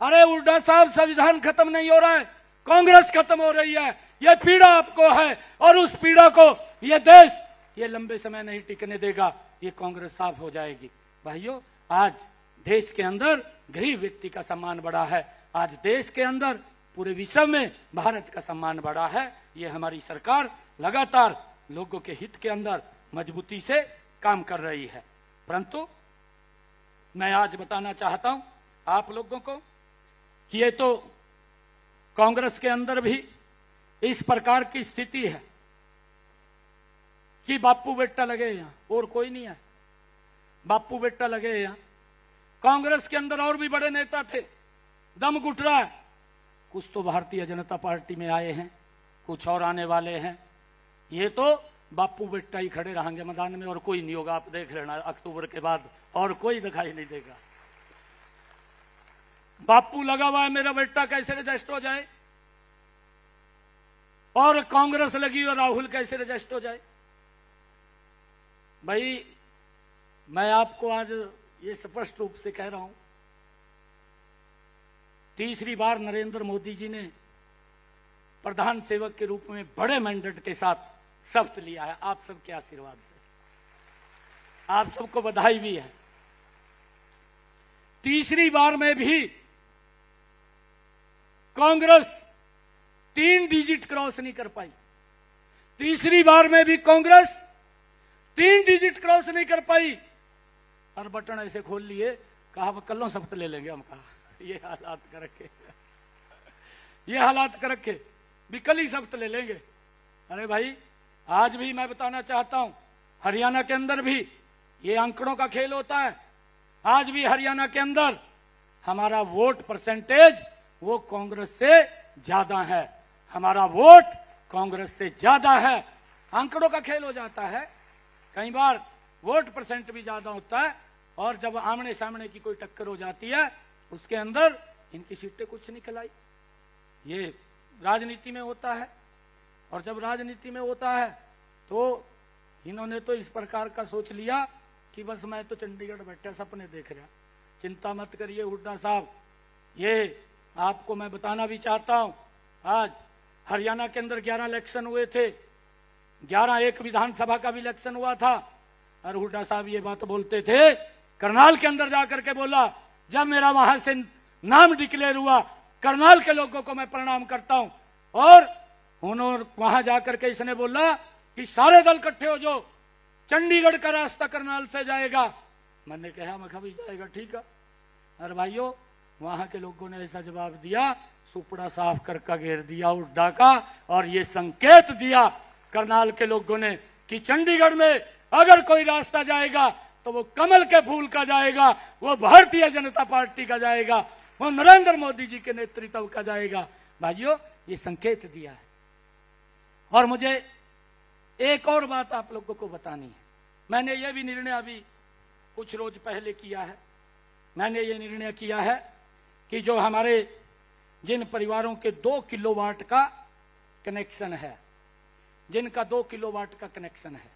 अरे हुड्डा साहब, संविधान खत्म नहीं हो रहा है, कांग्रेस खत्म हो रही है। ये पीड़ा आपको है, और उस पीड़ा को ये देश ये लंबे समय नहीं टिकने देगा, ये कांग्रेस साफ हो जाएगी। भाइयों आज देश के अंदर गरीब व्यक्ति का सम्मान बढ़ा है, आज देश के अंदर पूरे विश्व में भारत का सम्मान बढ़ा है। ये हमारी सरकार लगातार लोगों के हित के अंदर मजबूती से काम कर रही है। परंतु मैं आज बताना चाहता हूं आप लोगों को कि ये तो कांग्रेस के अंदर भी इस प्रकार की स्थिति है कि बापू बेटा लगे यहां, और कोई नहीं है। बापू बेटा लगे यहां। कांग्रेस के अंदर और भी बड़े नेता थे, दम घुट रहा है। कुछ तो भारतीय जनता पार्टी में आए हैं, कुछ और आने वाले हैं। ये तो बापू बेटा ही खड़े रहेंगे मैदान में और कोई नहीं होगा। आप देख लेना अक्टूबर के बाद और कोई दिखाई नहीं देगा। बापू लगा हुआ है मेरा बेटा कैसे रजिस्टर हो जाए, और कांग्रेस लगी और राहुल कैसे रजिस्टर हो जाए। भाई मैं आपको आज ये स्पष्ट रूप से कह रहा हूं, तीसरी बार नरेंद्र मोदी जी ने प्रधान सेवक के रूप में बड़े मैंडेट के साथ शपथ लिया है, आप सबके आशीर्वाद से। आप सबको बधाई भी है। तीसरी बार में भी कांग्रेस 3 डिजिट क्रॉस नहीं कर पाई। तीसरी बार में भी कांग्रेस 3 डिजिट क्रॉस नहीं कर पाई। और बटन ऐसे खोल लिए, कहा कल शपथ ले लेंगे। हम कहा ये हालात कर रखे, ये हालात कर रखे भी कल ही शपथ ले लेंगे। अरे भाई आज भी मैं बताना चाहता हूं, हरियाणा के अंदर भी ये आंकड़ों का खेल होता है। आज भी हरियाणा के अंदर हमारा वोट परसेंटेज वो कांग्रेस से ज्यादा है। हमारा वोट कांग्रेस से ज्यादा है। आंकड़ों का खेल हो जाता है, कई बार वोट परसेंट भी ज्यादा होता है, और जब आमने सामने की कोई टक्कर हो जाती है उसके अंदर इनकी सीटें कुछ निकल आई। ये राजनीति में होता है। और जब राजनीति में होता है तो इन्होंने तो इस प्रकार का सोच लिया कि बस मैं तो चंडीगढ़ बैठा सपने देख रहा। चिंता मत करिए हुड्डा साहब, ये आपको मैं बताना भी चाहता हूं। आज हरियाणा के अंदर 11 इलेक्शन हुए थे, 11 एक विधानसभा का भी इलेक्शन हुआ था। और हुड्डा साहब ये बात बोलते थे, करनाल के अंदर जाकर के बोला, जब मेरा वहां से नाम डिक्लेयर हुआ, करनाल के लोगों को मैं प्रणाम करता हूं। और उन्होंने वहां जाकर के इसने बोला कि सारे दल इकट्ठे हो जाओ, चंडीगढ़ का रास्ता करनाल से जाएगा। मैंने कहा मैं कभी जाएगा, ठीक है। और भाइयों वहां के लोगों ने ऐसा जवाब दिया, सुपड़ा साफ करके घेर दिया हुड्डा का, और ये संकेत दिया करनाल के लोगों ने कि चंडीगढ़ में अगर कोई रास्ता जाएगा तो वो कमल के फूल का जाएगा, वो भारतीय जनता पार्टी का जाएगा, वो नरेंद्र मोदी जी के नेतृत्व का जाएगा। भाइयों ये संकेत दिया है। और मुझे एक और बात आप लोगों को बतानी है। मैंने ये भी निर्णय अभी कुछ रोज पहले किया है। मैंने ये निर्णय किया है कि जो हमारे जिन परिवारों के 2 किलोवाट का कनेक्शन है, जिनका 2 किलोवाट का कनेक्शन है,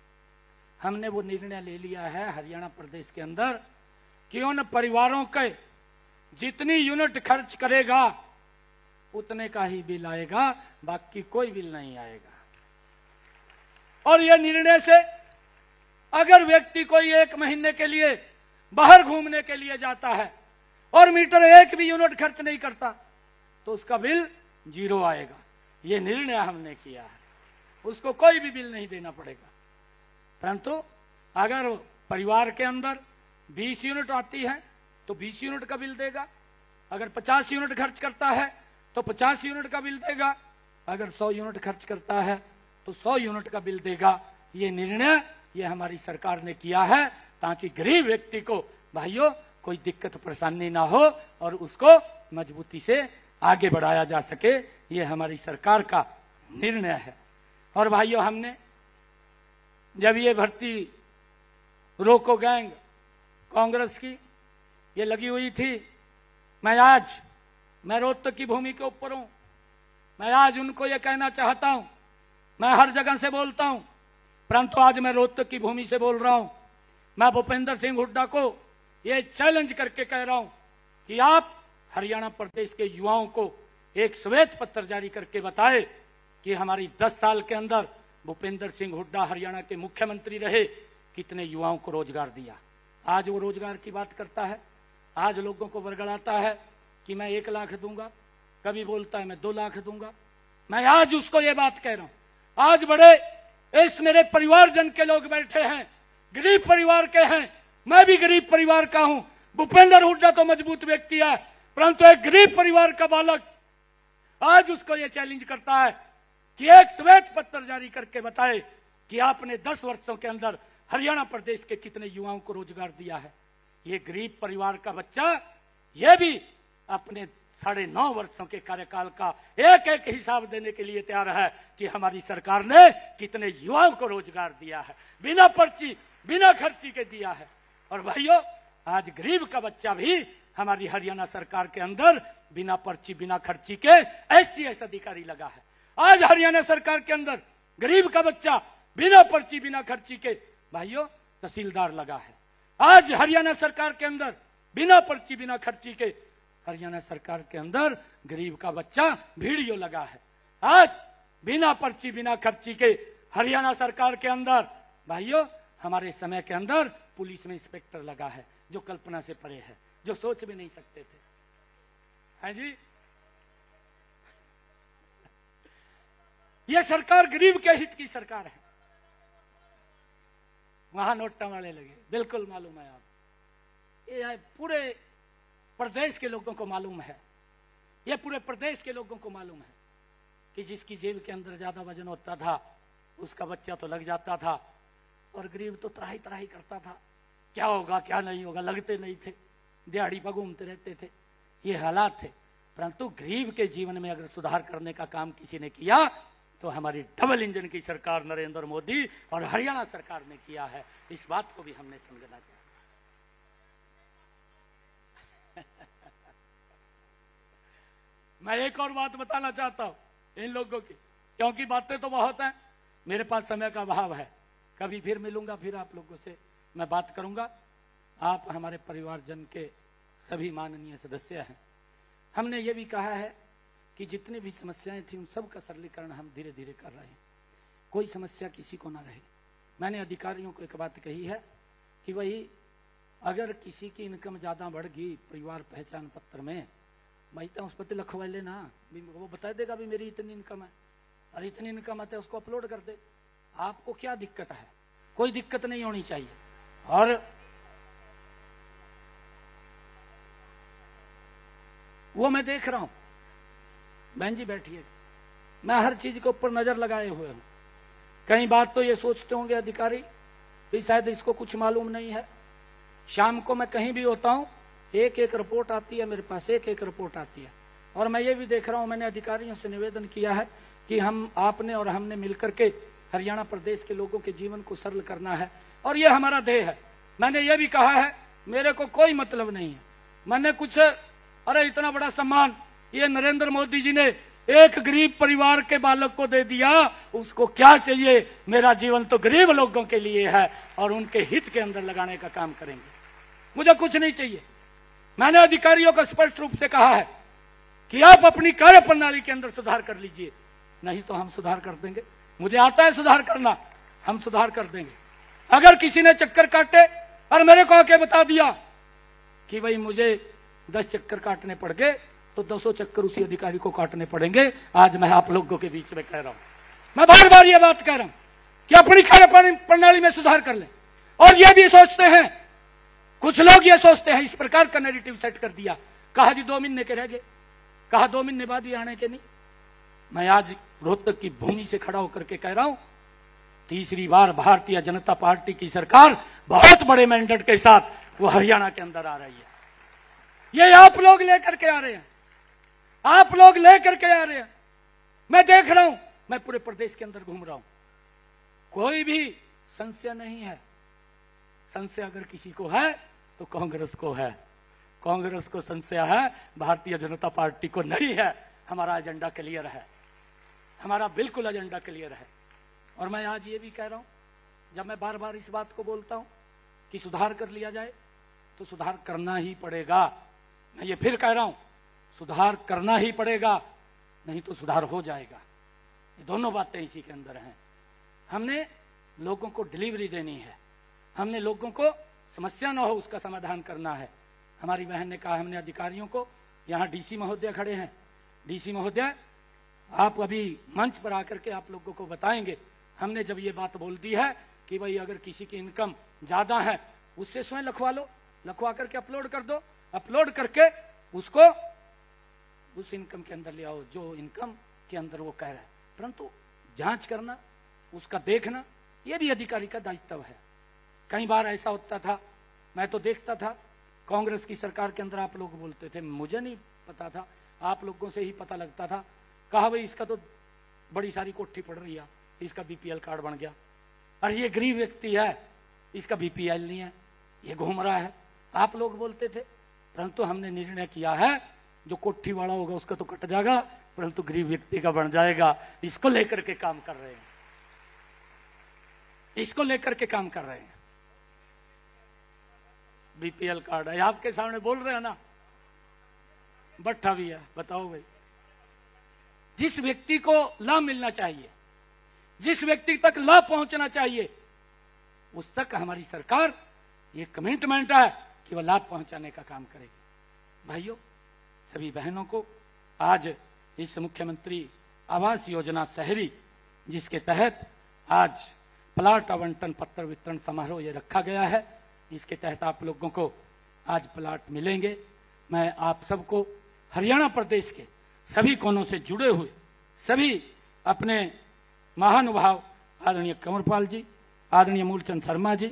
हमने वो निर्णय ले लिया है हरियाणा प्रदेश के अंदर कि उन परिवारों के जितनी यूनिट खर्च करेगा उतने का ही बिल आएगा, बाकी कोई बिल नहीं आएगा। और यह निर्णय से अगर व्यक्ति कोई 1 महीने के लिए बाहर घूमने के लिए जाता है और मीटर 1 भी यूनिट खर्च नहीं करता तो उसका बिल 0 आएगा। यह निर्णय हमने किया है, उसको कोई भी बिल नहीं देना पड़ेगा। परंतु अगर परिवार के अंदर 20 यूनिट आती है तो 20 यूनिट का बिल देगा, अगर 50 यूनिट खर्च करता है तो 50 यूनिट का बिल देगा, अगर 100 यूनिट खर्च करता है तो 100 यूनिट का बिल देगा। ये निर्णय ये हमारी सरकार ने किया है ताकि गरीब व्यक्ति को भाइयों कोई दिक्कत परेशानी ना हो और उसको मजबूती से आगे बढ़ाया जा सके। ये हमारी सरकार का निर्णय है। और भाइयों हमने जब ये भर्ती रोको गैंग कांग्रेस की ये लगी हुई थी, मैं रोहतक की भूमि के ऊपर हूं। मैं आज उनको ये कहना चाहता हूं, मैं हर जगह से बोलता हूं परंतु आज मैं रोहतक की भूमि से बोल रहा हूं। मैं भूपेंद्र सिंह हुड्डा को ये चैलेंज करके कह रहा हूं कि आप हरियाणा प्रदेश के युवाओं को एक श्वेत पत्र जारी करके बताए कि हमारी 10 साल के अंदर भूपेंद्र सिंह हुड्डा हरियाणा के मुख्यमंत्री रहे, कितने युवाओं को रोजगार दिया। आज वो रोजगार की बात करता है, आज लोगों को बरगलाता है कि मैं 1 लाख दूंगा, कभी बोलता है मैं 2 लाख दूंगा। मैं आज उसको ये बात कह रहा हूं। आज बड़े इस मेरे परिवारजन के लोग बैठे हैं, गरीब परिवार के हैं, मैं भी गरीब परिवार का हूं। भूपेंद्र हुड्डा तो मजबूत व्यक्ति है परंतु एक गरीब परिवार का बालक आज उसको ये चैलेंज करता है कि एक श्वेत पत्र जारी करके बताए कि आपने 10 वर्षों के अंदर हरियाणा प्रदेश के कितने युवाओं को रोजगार दिया है। ये गरीब परिवार का बच्चा ये भी अपने 9.5 वर्षों के कार्यकाल का एक एक हिसाब देने के लिए तैयार है कि हमारी सरकार ने कितने युवाओं को रोजगार दिया है, बिना पर्ची बिना खर्ची के दिया है। और भाइयों, आज गरीब का बच्चा भी हमारी हरियाणा सरकार के अंदर बिना पर्ची बिना खर्ची के SCS अधिकारी लगा है। आज हरियाणा सरकार के अंदर गरीब का बच्चा बिना पर्ची बिना खर्ची के भाइयों तहसीलदार लगा है। आज हरियाणा सरकार के अंदर बिना पर्ची बिना खर्ची के हरियाणा सरकार के अंदर गरीब का बच्चा वीडियो लगा है। आज बिना पर्ची बिना खर्ची के हरियाणा सरकार के अंदर भाइयों हमारे समय के अंदर पुलिस में इंस्पेक्टर लगा है, जो कल्पना से परे है, जो सोच भी नहीं सकते थे। है जी, यह सरकार गरीब के हित की सरकार है। वहां नोटा वाले लगे, बिल्कुल मालूम है आप, ये पूरे प्रदेश के लोगों को मालूम है, ये पूरे प्रदेश के लोगों को मालूम है कि जिसकी जेब के अंदर ज्यादा वजन होता था उसका बच्चा तो लग जाता था, और गरीब तो त्राही त्राही करता था, क्या होगा क्या नहीं होगा, लगते नहीं थे, दिहाड़ी पर घूमते रहते थे। ये हालात थे। परंतु गरीब के जीवन में अगर सुधार करने का काम किसी ने किया तो हमारी डबल इंजन की सरकार नरेंद्र मोदी और हरियाणा सरकार ने किया है। इस बात को भी हमने समझना चाहिए। मैं एक और बात बताना चाहता हूं इन लोगों की, क्योंकि बातें तो बहुत हैं, मेरे पास समय का अभाव है। कभी फिर मिलूंगा, फिर आप लोगों से मैं बात करूंगा। आप हमारे परिवारजन के सभी माननीय सदस्य हैं। हमने ये भी कहा है कि जितनी भी समस्याएं थी उन सब का सरलीकरण हम धीरे धीरे कर रहे हैं, कोई समस्या किसी को ना रहे। मैंने अधिकारियों को एक बात कही है कि वही अगर किसी की इनकम ज्यादा बढ़ गई परिवार पहचान पत्र में, भाई तो उस पर लिखवा लेना, वो बता देगा भी मेरी इतनी इनकम है, और इतनी इनकम है तो उसको अपलोड कर दे। आपको क्या दिक्कत है? कोई दिक्कत नहीं होनी चाहिए। और वो मैं देख रहा हूं, बहन जी बैठिए, मैं हर चीज के ऊपर नजर लगाए हुए हूं। कई बात तो ये सोचते होंगे अधिकारी भी शायद इसको कुछ मालूम नहीं है। शाम को मैं कहीं भी होता हूं, एक एक रिपोर्ट आती है मेरे पास, एक एक रिपोर्ट आती है। और मैं ये भी देख रहा हूं, मैंने अधिकारियों से निवेदन किया है कि हम आपने और हमने मिलकर के हरियाणा प्रदेश के लोगों के जीवन को सरल करना है, और ये हमारा ध्येय है। मैंने ये भी कहा है, मेरे को कोई मतलब नहीं है, मैंने कुछ अरे इतना बड़ा सम्मान ये नरेंद्र मोदी जी ने एक गरीब परिवार के बालक को दे दिया, उसको क्या चाहिए? मेरा जीवन तो गरीब लोगों के लिए है और उनके हित के अंदर लगाने का काम करेंगे, मुझे कुछ नहीं चाहिए। मैंने अधिकारियों को स्पष्ट रूप से कहा है कि आप अपनी कार्य प्रणाली के अंदर सुधार कर लीजिए, नहीं तो हम सुधार कर देंगे। मुझे आता है सुधार करना, हम सुधार कर देंगे। अगर किसी ने चक्कर काटे और मेरे को आके बता दिया कि भाई मुझे 10 चक्कर काटने पड़ गए, तो 200 चक्कर उसी अधिकारी को काटने पड़ेंगे। आज मैं आप लोगों के बीच में कह रहा हूं, मैं बार बार ये बात कह रहा हूं कि अपनी कार्य प्रणाली में सुधार कर लें। और ये भी सोचते हैं, कुछ लोग ये सोचते हैं, इस प्रकार का नैरेटिव सेट कर दिया, कहा जी 2 महीने के रह गए, कहा 2 महीने बाद ही आने के नहीं। मैं आज रोहतक की भूमि से खड़ा होकर के कह रहा हूं, तीसरी बार भारतीय जनता पार्टी की सरकार बहुत बड़े मैंडेट के साथ वो हरियाणा के अंदर आ रही है। ये आप लोग लेकर के आ रहे हैं, आप लोग लेकर के आ रहे हैं। मैं देख रहा हूं, मैं पूरे प्रदेश के अंदर घूम रहा हूं, कोई भी संशय नहीं है। संशय अगर किसी को है तो कांग्रेस को है, कांग्रेस को संशय है, भारतीय जनता पार्टी को नहीं है। हमारा एजेंडा क्लियर है, हमारा बिल्कुल एजेंडा क्लियर है। और मैं आज ये भी कह रहा हूं, जब मैं बार बार इस बात को बोलता हूं कि सुधार कर लिया जाए, तो सुधार करना ही पड़ेगा। मैं ये फिर कह रहा हूं, सुधार करना ही पड़ेगा, नहीं तो सुधार हो जाएगा। ये दोनों बातें इसी के अंदर हैं। हमने लोगों को डिलीवरी देनी है, हमने लोगों को समस्या ना हो उसका समाधान करना है। हमारी बहन ने कहा, हमने अधिकारियों को, यहाँ डीसी महोदय खड़े हैं, डीसी महोदय आप अभी मंच पर आकर के आप लोगों को बताएंगे। हमने जब ये बात बोल दी है कि भाई अगर किसी की इनकम ज्यादा है उससे स्वयं लिखवा लो, लिखवा करके अपलोड कर दो, अपलोड करके उसको उस इनकम के अंदर ले आओ जो इनकम के अंदर वो कह रहा है। परंतु जांच करना, उसका देखना, ये भी अधिकारी का दायित्व है। कई बार ऐसा होता था, मैं तो देखता था, कांग्रेस की सरकार के अंदर आप लोग बोलते थे, मुझे नहीं पता था, आप लोगों से ही पता लगता था। कहा भाई इसका तो बड़ी सारी कोठी पड़ रही है, इसका बीपीएल कार्ड बन गया, अरे ये गरीब व्यक्ति है, इसका बीपीएल नहीं है, ये घूम रहा है, आप लोग बोलते थे। परंतु हमने निर्णय किया है जो कोठी वाला होगा उसका तो कट जाएगा, परंतु गरीब व्यक्ति का बन जाएगा। इसको लेकर के काम कर रहे हैं, इसको लेकर के काम कर रहे हैं। बीपीएल कार्ड है, आपके सामने बोल रहे हैं ना, भट्ठा भी है। बताओ भाई, जिस व्यक्ति को लाभ मिलना चाहिए, जिस व्यक्ति तक लाभ पहुंचना चाहिए, उस तक हमारी सरकार ये कमिटमेंट है कि वह लाभ पहुंचाने का काम करेगी। भाइयों, सभी बहनों को आज इस मुख्यमंत्री आवास योजना शहरी, जिसके तहत आज प्लाट आवंटन पत्र वितरण समारोह ये रखा गया है, इसके तहत आप लोगों को आज प्लाट मिलेंगे। मैं आप सबको हरियाणा प्रदेश के सभी कोनों से जुड़े हुए सभी अपने महानुभाव आदरणीय कंवरपाल जी, आदरणीय मूलचंद शर्मा जी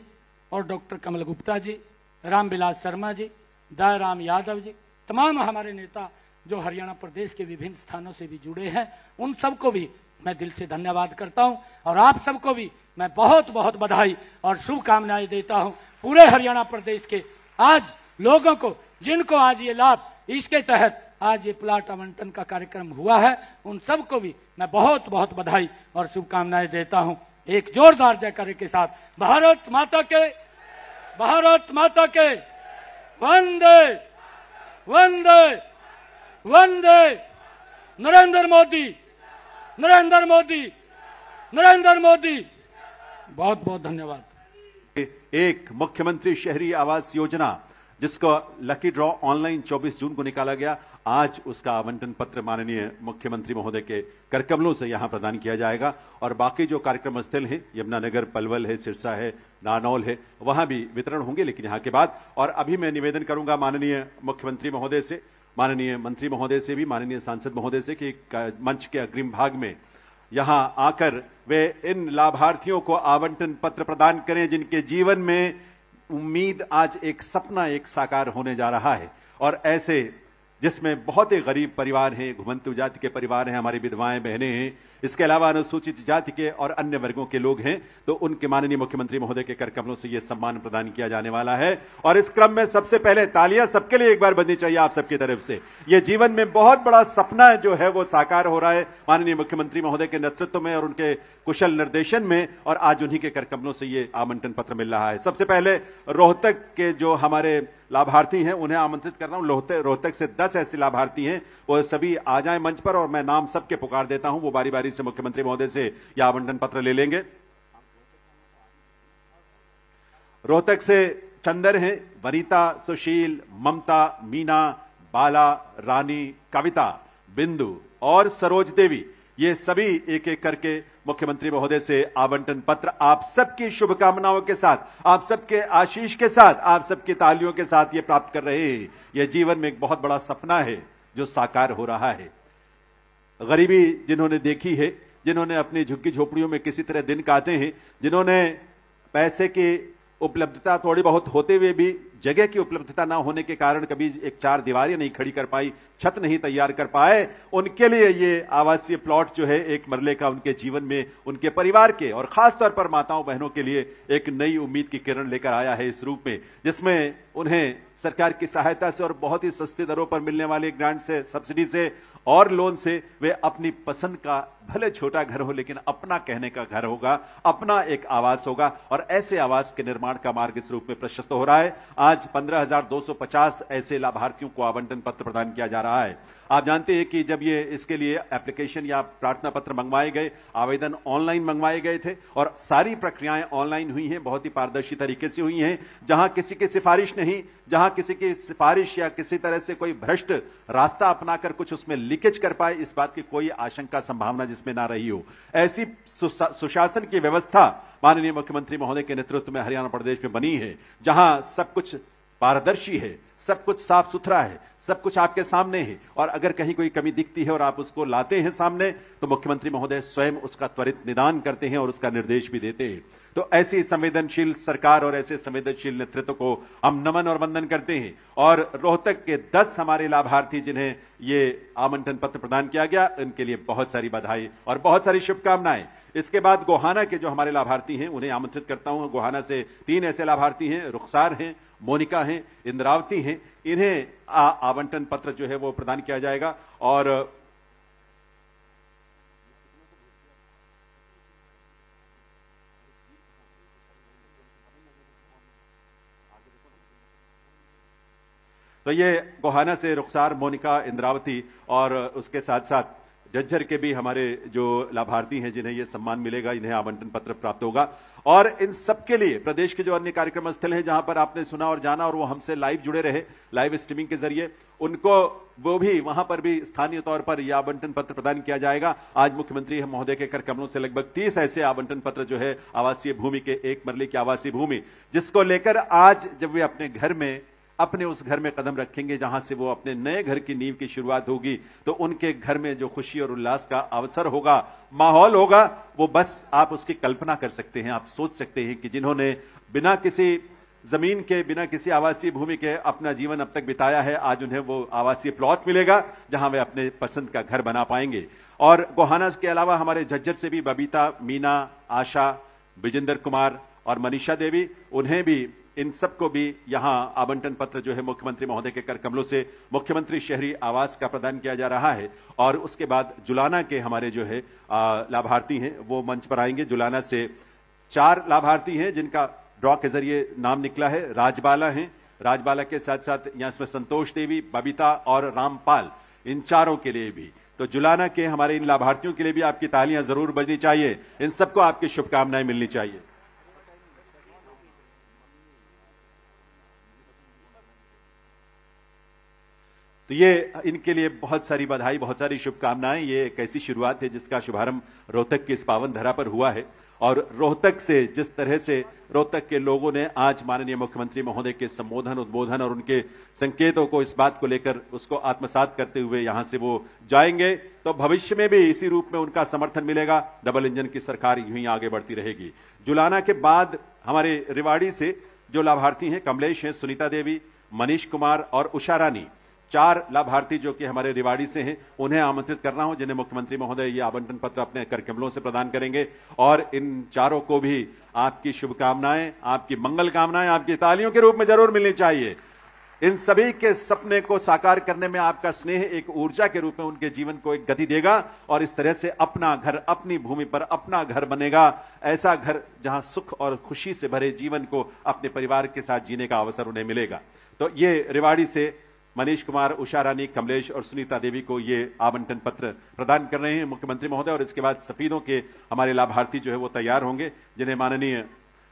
और डॉक्टर कमल गुप्ता जी, रामविलास शर्मा जी, दयाराम यादव जी, तमाम हमारे नेता जो हरियाणा प्रदेश के विभिन्न स्थानों से भी जुड़े हैं, उन सबको भी मैं दिल से धन्यवाद करता हूं और आप सबको भी मैं बहुत बहुत बधाई और शुभकामनाएं देता हूं। पूरे हरियाणा प्रदेश के आज लोगों को, जिनको आज ये लाभ, इसके तहत आज ये प्लाट आवंटन का कार्यक्रम हुआ है, उन सबको भी मैं बहुत बहुत बधाई और शुभकामनाएं देता हूं। एक जोरदार जयकारे के साथ भारत माता के, भारत माता के, वंदे वंदे वंदे, नरेंद्र मोदी, नरेंद्र मोदी, नरेंद्र मोदी। बहुत बहुत धन्यवाद। एक मुख्यमंत्री शहरी आवास योजना जिसको लकी ड्रॉ ऑनलाइन 24 जून को निकाला गया, आज उसका आवंटन पत्र माननीय मुख्यमंत्री महोदय के करकमलों से यहां प्रदान किया जाएगा और बाकी जो कार्यक्रम स्थल हैं, यमुनानगर, पलवल है, सिरसा है, नारनौल है, वहां भी वितरण होंगे, लेकिन यहां के बाद। और अभी मैं निवेदन करूंगा माननीय मुख्यमंत्री महोदय से, माननीय मंत्री महोदय से भी, माननीय सांसद महोदय से कि मंच के अग्रिम भाग में यहां आकर वे इन लाभार्थियों को आवंटन पत्र प्रदान करें जिनके जीवन में उम्मीद आज एक सपना एक साकार होने जा रहा है। और ऐसे जिसमें बहुत ही गरीब परिवार हैं, घुमंतु जाति के परिवार हैं, हमारी विधवाएं बहनें हैं, इसके अलावा अनुसूचित जाति के और अन्य वर्गों के लोग हैं, तो उनके माननीय मुख्यमंत्री महोदय के करकमलों से यह सम्मान प्रदान किया जाने वाला है। और इस क्रम में सबसे पहले तालियां सबके लिए एक बार बजनी चाहिए आप सबकी तरफ से। यह जीवन में बहुत बड़ा सपना जो है वो साकार हो रहा है माननीय मुख्यमंत्री महोदय के नेतृत्व में और उनके कुशल निर्देशन में, और आज उन्हीं के करकमलों से ये आवंटन पत्र मिल रहा है। सबसे पहले रोहतक के जो हमारे लाभार्थी हैं उन्हें आमंत्रित कर रहा हूं। रोहतक से 10 ऐसे लाभार्थी हैं, वो सभी आ जाएं मंच पर और मैं नाम सबके पुकार देता हूं, वो बारी बारी से मुख्यमंत्री महोदय से यह आवंटन पत्र ले लेंगे। रोहतक से चंदर हैं, वनीता, सुशील, ममता, मीना, बाला, रानी, कविता, बिंदु और सरोज देवी, ये सभी एक एक करके मुख्यमंत्री महोदय से आवंटन पत्र आप सबकी शुभकामनाओं के साथ, आप सबके आशीष के साथ, आप सबकी तालियों के साथ ये प्राप्त कर रहे हैं। यह जीवन में एक बहुत बड़ा सपना है जो साकार हो रहा है। गरीबी जिन्होंने देखी है, जिन्होंने अपनी झुग्गी झोपड़ियों में किसी तरह दिन काटे हैं, जिन्होंने पैसे की उपलब्धता थोड़ी बहुत होते हुए भी जगह की उपलब्धता ना होने के कारण कभी एक चार दीवारें नहीं खड़ी कर पाई, छत नहीं तैयार कर पाए, उनके लिए ये आवासीय प्लॉट जो है एक मरले का उनके जीवन में, उनके परिवार के और खास तौर पर माताओं बहनों के लिए एक नई उम्मीद की किरण लेकर आया है इस रूप में, जिसमें उन्हें सरकार की सहायता से और बहुत ही सस्ती दरों पर मिलने वाले ग्रांट से, सब्सिडी से और लोन से वे अपनी पसंद का भले छोटा घर हो लेकिन अपना कहने का घर होगा, अपना एक आवास होगा और ऐसे आवास के निर्माण का मार्ग इस रूप में प्रशस्त हो रहा है। आज 15,250 ऐसे लाभार्थियों को आवंटन पत्र प्रदान किया जा रहा है। आप जानते हैं कि जब ये इसके लिए एप्लीकेशन या प्रार्थना पत्र मंगवाए गए, आवेदन ऑनलाइन मंगवाए गए थे और सारी प्रक्रियाएं ऑनलाइन हुई हैं, बहुत ही पारदर्शी तरीके से हुई हैं, जहां किसी की सिफारिश नहीं, जहां किसी की सिफारिश या किसी तरह से कोई भ्रष्ट रास्ता अपनाकर कुछ उसमें लीकेज कर पाए, इस बात की कोई आशंका संभावना जिसमें ना रही हो, ऐसी सुशासन की व्यवस्था माननीय मुख्यमंत्री महोदय के नेतृत्व में हरियाणा प्रदेश में बनी है, जहां सब कुछ पारदर्शी है, सब कुछ साफ सुथरा है, सब कुछ आपके सामने है और अगर कहीं कोई कमी दिखती है और आप उसको लाते हैं सामने तो मुख्यमंत्री महोदय स्वयं उसका त्वरित निदान करते हैं और उसका निर्देश भी देते हैं। तो ऐसी संवेदनशील सरकार और ऐसे संवेदनशील नेतृत्व को हम नमन और वंदन करते हैं। और रोहतक के 10 हमारे लाभार्थी जिन्हें ये आमंत्रण पत्र प्रदान किया गया, इनके लिए बहुत सारी बधाई और बहुत सारी शुभकामनाएं। इसके बाद गोहाना के जो हमारे लाभार्थी हैं उन्हें आमंत्रित करता हूं। गोहाना से 3 ऐसे लाभार्थी हैं, रुखसार हैं, मोनिका हैं, इंद्रावती हैं। इन्हें आवंटन पत्र जो है वो प्रदान किया जाएगा। और तो ये गोहाना से रुखसार, मोनिका, इंद्रावती और उसके साथ साथ झज्जर के भी हमारे जो लाभार्थी हैं जिन्हें ये सम्मान मिलेगा, इन्हें आवंटन पत्र प्राप्त होगा। और इन सबके लिए प्रदेश के जो अन्य कार्यक्रम स्थल हैं जहां पर आपने सुना और जाना और वो हमसे लाइव जुड़े रहे, लाइव स्ट्रीमिंग के जरिए, उनको वो भी वहां पर भी स्थानीय तौर पर यह आवंटन पत्र प्रदान किया जाएगा। आज मुख्यमंत्री महोदय के कर कमलों से लगभग 30 ऐसे आवंटन पत्र जो है आवासीय भूमि के, 1 मरले की आवासीय भूमि, जिसको लेकर आज जब वे अपने घर में, अपने उस घर में कदम रखेंगे जहां से वो अपने नए घर की नींव की शुरुआत होगी, तो उनके घर में जो खुशी और उल्लास का अवसर होगा, माहौल होगा, वो बस आप उसकी कल्पना कर सकते हैं। आप सोच सकते हैं कि जिन्होंने बिना किसी जमीन के, बिना किसी आवासीय भूमि के अपना जीवन अब तक बिताया है, आज उन्हें वो आवासीय प्लॉट मिलेगा जहां वे अपने पसंद का घर बना पाएंगे। और गोहाना के अलावा हमारे झज्जर से भी बबीता, मीना, आशा, विजेंद्र कुमार और मनीषा देवी, उन्हें भी, इन सबको भी यहां आवंटन पत्र जो है मुख्यमंत्री महोदय के कर कमलों से मुख्यमंत्री शहरी आवास का प्रदान किया जा रहा है। और उसके बाद जुलाना के हमारे जो है लाभार्थी हैं वो मंच पर आएंगे। जुलाना से 4 लाभार्थी हैं जिनका ड्रॉ के जरिए नाम निकला है। राजबाला हैं, राजबाला के साथ साथ यहां इसमें संतोष देवी, बबीता और रामपाल, इन चारों के लिए भी। तो जुलाना के हमारे इन लाभार्थियों के लिए भी आपकी तालियां जरूर बजनी चाहिए। इन सबको आपकी शुभकामनाएं मिलनी चाहिए। तो ये इनके लिए बहुत सारी बधाई, बहुत सारी शुभकामनाएं। ये एक ऐसी शुरुआत है जिसका शुभारंभ रोहतक की इस पावन धरा पर हुआ है। और रोहतक से जिस तरह से रोहतक के लोगों ने आज माननीय मुख्यमंत्री महोदय के संबोधन, उद्बोधन और उनके संकेतों को, इस बात को लेकर उसको आत्मसात करते हुए यहां से वो जाएंगे, तो भविष्य में भी इसी रूप में उनका समर्थन मिलेगा। डबल इंजन की सरकार यूं ही आगे बढ़ती रहेगी। जुलाना के बाद हमारे रेवाड़ी से जो लाभार्थी हैं, कमलेश हैं, सुनीता देवी, मनीष कुमार और उषा रानी, 4 लाभार्थी जो कि हमारे रेवाड़ी से हैं, उन्हें आमंत्रित कर रहा हूं, जिन्हें मुख्यमंत्री महोदय ये आवंटन पत्र अपने कर कमलों से प्रदान करेंगे। और इन चारों को भी आपकी शुभकामनाएं, आपकी मंगल कामनाएं, आपकी तालियों के रूप में जरूर मिलनी चाहिए। इन सभी के सपने को साकार करने में आपका स्नेह एक ऊर्जा के रूप में उनके जीवन को एक गति देगा और इस तरह से अपना घर, अपनी भूमि पर अपना घर बनेगा। ऐसा घर जहां सुख और खुशी से भरे जीवन को अपने परिवार के साथ जीने का अवसर उन्हें मिलेगा। तो ये रेवाड़ी से मनीष कुमार, उषा रानी, कमलेश और सुनीता देवी को ये आवंटन पत्र प्रदान कर रहे हैं मुख्यमंत्री महोदय। और इसके बाद सफीदों के हमारे लाभार्थी जो है वो तैयार होंगे, जिन्हें माननीय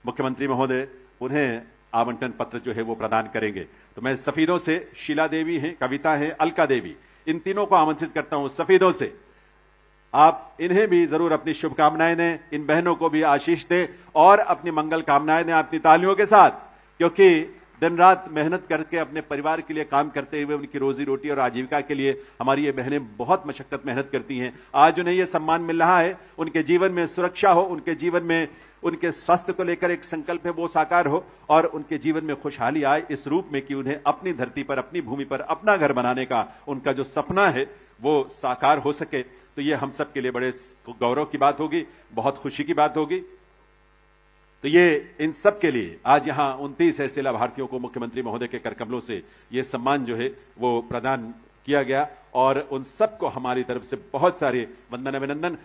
मुख्यमंत्री महोदय उन्हें आवंटन पत्र जो है वो प्रदान करेंगे। तो मैं सफीदों से शीला देवी हैं, कविता है, अलका देवी, इन तीनों को आमंत्रित करता हूं। सफीदों से आप इन्हें भी जरूर अपनी शुभकामनाएं दें, इन बहनों को भी आशीष दें और अपनी मंगल कामनाएं दें अपनी तालियों के साथ, क्योंकि दिन रात मेहनत करके अपने परिवार के लिए काम करते हुए उनकी रोजी रोटी और आजीविका के लिए हमारी ये बहनें बहुत मशक्कत मेहनत करती हैं। आज उन्हें ये सम्मान मिल रहा है, उनके जीवन में सुरक्षा हो, उनके जीवन में उनके स्वास्थ्य को लेकर एक संकल्प है वो साकार हो और उनके जीवन में खुशहाली आए इस रूप में कि उन्हें अपनी धरती पर, अपनी भूमि पर अपना घर बनाने का उनका जो सपना है वो साकार हो सके। तो ये हम सब के लिए बड़े गौरव की बात होगी, बहुत खुशी की बात होगी। तो ये इन सब के लिए आज यहां 29 ऐसे लाभार्थियों को मुख्यमंत्री महोदय के कर कमलों से ये सम्मान जो है वो प्रदान किया गया और उन सबको हमारी तरफ से बहुत सारे वंदन, अभिनंदन।